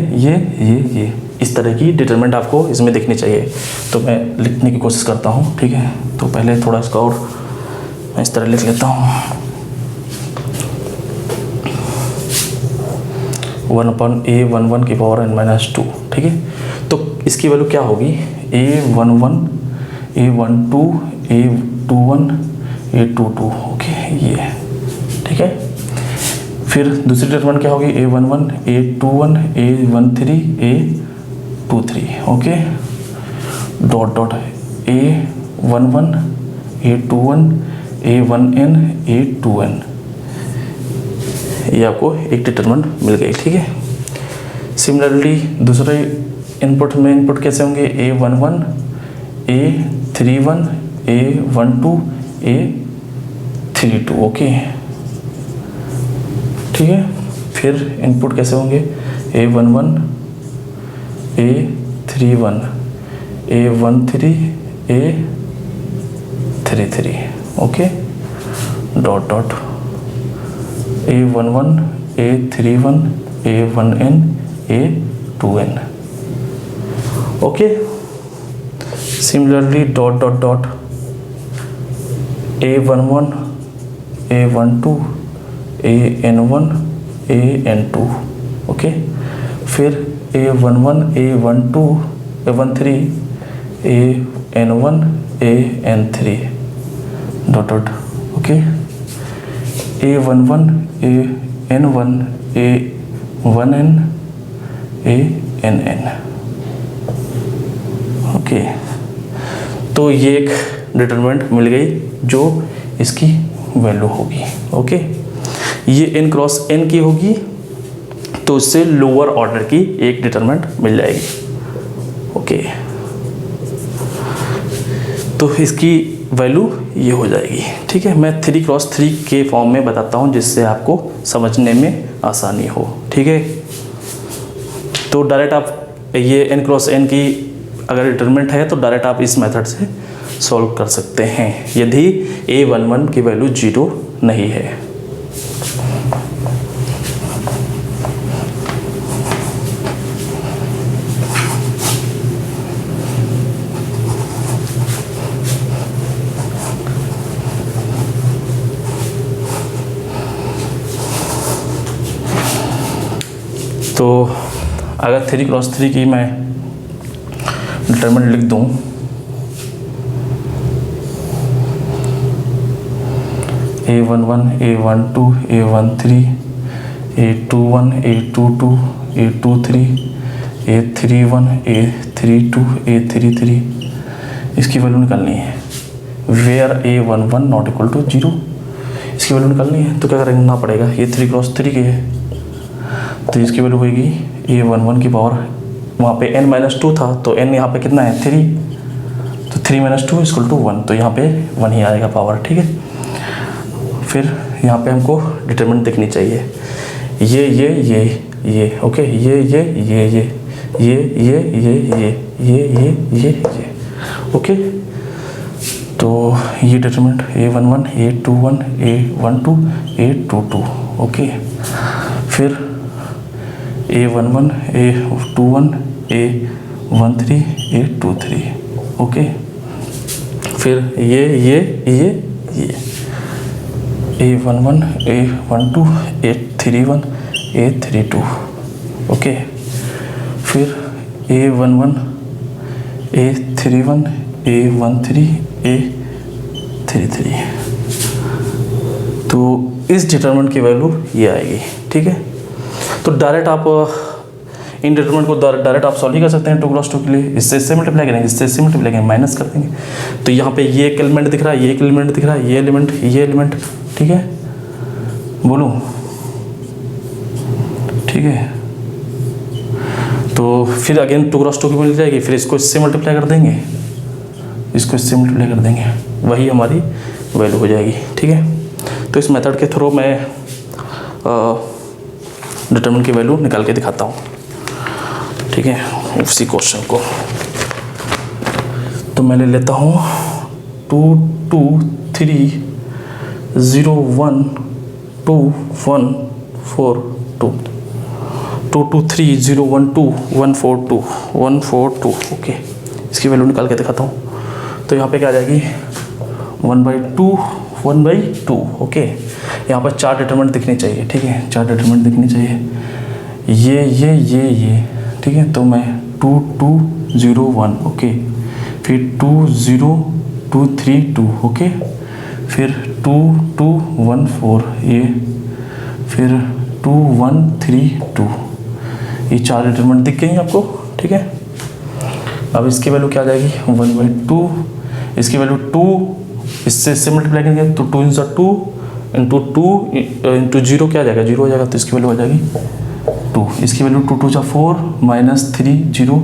इस तरह की डिटरमिनेंट आपको इसमें दिखनी चाहिए। तो मैं लिखने की कोशिश करता हूँ, ठीक है। तो पहले थोड़ा इसका और मैं इस तरह लिख लेता हूँ, 1/A11 की पावर n-2, ठीक है। तो इसकी वैल्यू क्या होगी? A11, A12, A21, A22, okay, ये, ठीक है। फिर दूसरी डिटरमिनेंट क्या होगी? A11, A21, A13, A23, okay, dot dot A11, A21, A1n, A2n। ये आपको एक डिटरमिनेंट मिल गई, ठीक है। सिमिलरली दूसरे इनपुट में इनपुट कैसे होंगे? A11, A31, A12, A32, okay, ठीक है। फिर इनपुट कैसे होंगे? A11, A31, A13, A33, okay, dot dot A11, A31, A1n, A2n, okay. Similarly dot dot dot A11, A12, AN1, AN2, okay. फिर A11, A12, A13, AN1, AN3, dot dot, okay. A11, AN1, A1n, ANn, okay. तो ये एक determinant मिल गई जो इसकी value होगी, okay. ये n क्रॉस n की होगी, तो उससे लोअर ऑर्डर की एक डिटरमिनेंट मिल जाएगी, ओके। तो इसकी वैल्यू ये हो जाएगी। ठीक है, मैं 3x3 के फॉर्म में बताता हूँ जिससे आपको समझने में आसानी हो। ठीक है, तो डायरेक्ट आप ये n×n की अगर डिटरमिनेंट है तो डायरेक्ट आप इस मेथड से सॉल्व कर सकते हैं यदि a11 की वैल्यू 0 नहीं है। तो अगर 3x3 की मैं डिटरमिनेंट लिख दूं, a11, a12, a13, a21, a22, a23, a31, a32, a33, इसकी वैल्यू निकालनी है। Where a11 not equal to 0, इसकी वैल्यू निकालनी है। तो क्या करना पड़ेगा, ये 3x3 की है तो इसकी वैल्यू होगी a11 की पावर, वहाँ पे n-2 था तो n यहाँ पे कितना है 3, तो 3 - 2 = 1, तो यहाँ पे 1 ही आएगा पावर। ठीक है, फिर यहाँ पे हमको डिटरमिनेंट देखनी चाहिए, ये ओके, ये ओके। तो ये determinant a11, a21, a12, a22 okay. फिर a11, a21, a13, a23 okay. फिर ये a11, a12, a31, a32 okay. फिर a11, a31, a13, a33, तो इस डिटरमिनेंट की वैल्यू ये आएगी। ठीक है, तो डायरेक्ट आप इन डिटरमिनेंट को डायरेक्ट आप सॉल्व ही कर सकते हैं 2x2 के लिए। इससे मल्टीप्लाई करेंगे, इससे मल्टीप्लाई करेंगे, माइनस कर देंगे। तो यहाँ पे ये एक एलिमेंट दिख रहा है, ये एक एलिमेंट दिख रहा है, ये एलिमेंट। ठीक है, बोलो ठीक है। तो फिर अगेन 2x2 की मिल जाएगी, फिर इसको इससे मल्टीप्लाई कर देंगे, इसको इससे मल्टीप्लाई कर देंगे, वही हमारी वैल्यू हो जाएगी। ठीक है, तो इस मेथड के थ्रू मैं डिटरमिनेंट की वैल्यू निकाल के दिखाता हूँ। ठीक है, उसी क्वेश्चन को तो मैं ले लेता हूँ 2 2 3 0 1 2 1 4 2 2 2 3 0 1 2 1 4 2 1 4 2 ओके। इसकी वैल्यू निकाल के दिखाता हूँ। तो यहाँ पे क्या आ जाएगी 1/2 1/2 ओके। यहाँ पर 4 डिटरमिनेंट दिखनी चाहिए। ठीक है, 4 डिटरमिनेंट दिखनी चाहिए, ये ठीक है। तो मैं 2 2 0 1 ओके, फिर 2 0 2 3 2 ओके, फिर 2 2 1 4 ये, फिर 2 1 3 2, ये 4 डिटरमिनेंट दिख गई आपको। ठीक है, अब इसकी वैल्यू क्या आ जाएगी 1/2, इसकी वैल्यू 2, इससे मल्टीप्लाई करेंगे तो 2 × 2 इंटू 2 इंटू 0 क्या आ जाएगा 0 हो जाएगा, तो इसकी वैल्यू आ जाएगी 2। इसकी वैल्यू 2 2 × 4 -3 0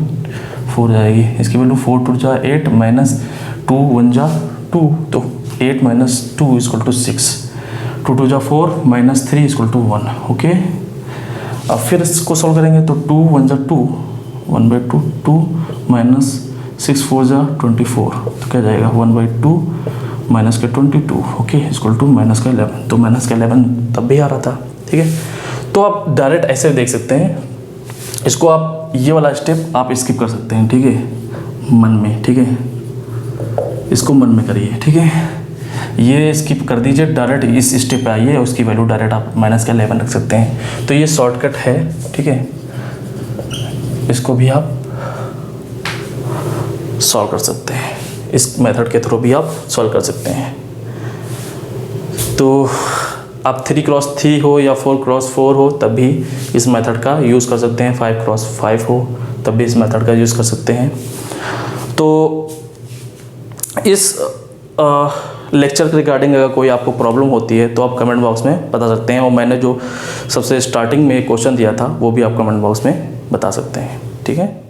4 जाएगी। इसकी वैल्यू 4 2 × 8 -2 1 × 2, तो 8 - 2 = 6, 2 2 × 4 -3 = 1 ओके। अब फिर इसको सॉल्व करेंगे तो 2 1 × 2 1/2 2 -6 4 × 24, तो क्या जाएगा 1/2 -22 ओके -11, तो -11 तब भी आ रहा था। ठीक है, तो आप डायरेक्ट ऐसे देख सकते हैं इसको, आप ये वाला स्टेप आप स्किप कर सकते हैं। ठीक है, मन में, ठीक है, इसको मन में करिए। ठीक है, ये स्किप कर दीजिए, डायरेक्ट इस स्टेप पे आइए, उसकी वैल्यू डायरेक्ट आप -11 रख सकते हैं। तो ये शॉर्टकट है। ठीक है, इसको भी आप सॉल्व कर सकते हैं, इस मेथड के थ्रू भी आप सॉल्व कर सकते हैं। तो आप 3x3 हो या 4x4 हो तब भी इस मेथड का यूज़ कर सकते हैं, 5x5 हो तब भी इस मेथड का यूज़ कर सकते हैं। तो इस लेक्चर के रिगार्डिंग अगर कोई आपको प्रॉब्लम होती है तो आप कमेंट बॉक्स में बता सकते हैं, और मैंने जो सबसे स्टार्टिंग में क्वेश्चन दिया था वो भी आप कमेंट बॉक्स में बता सकते हैं। ठीक है।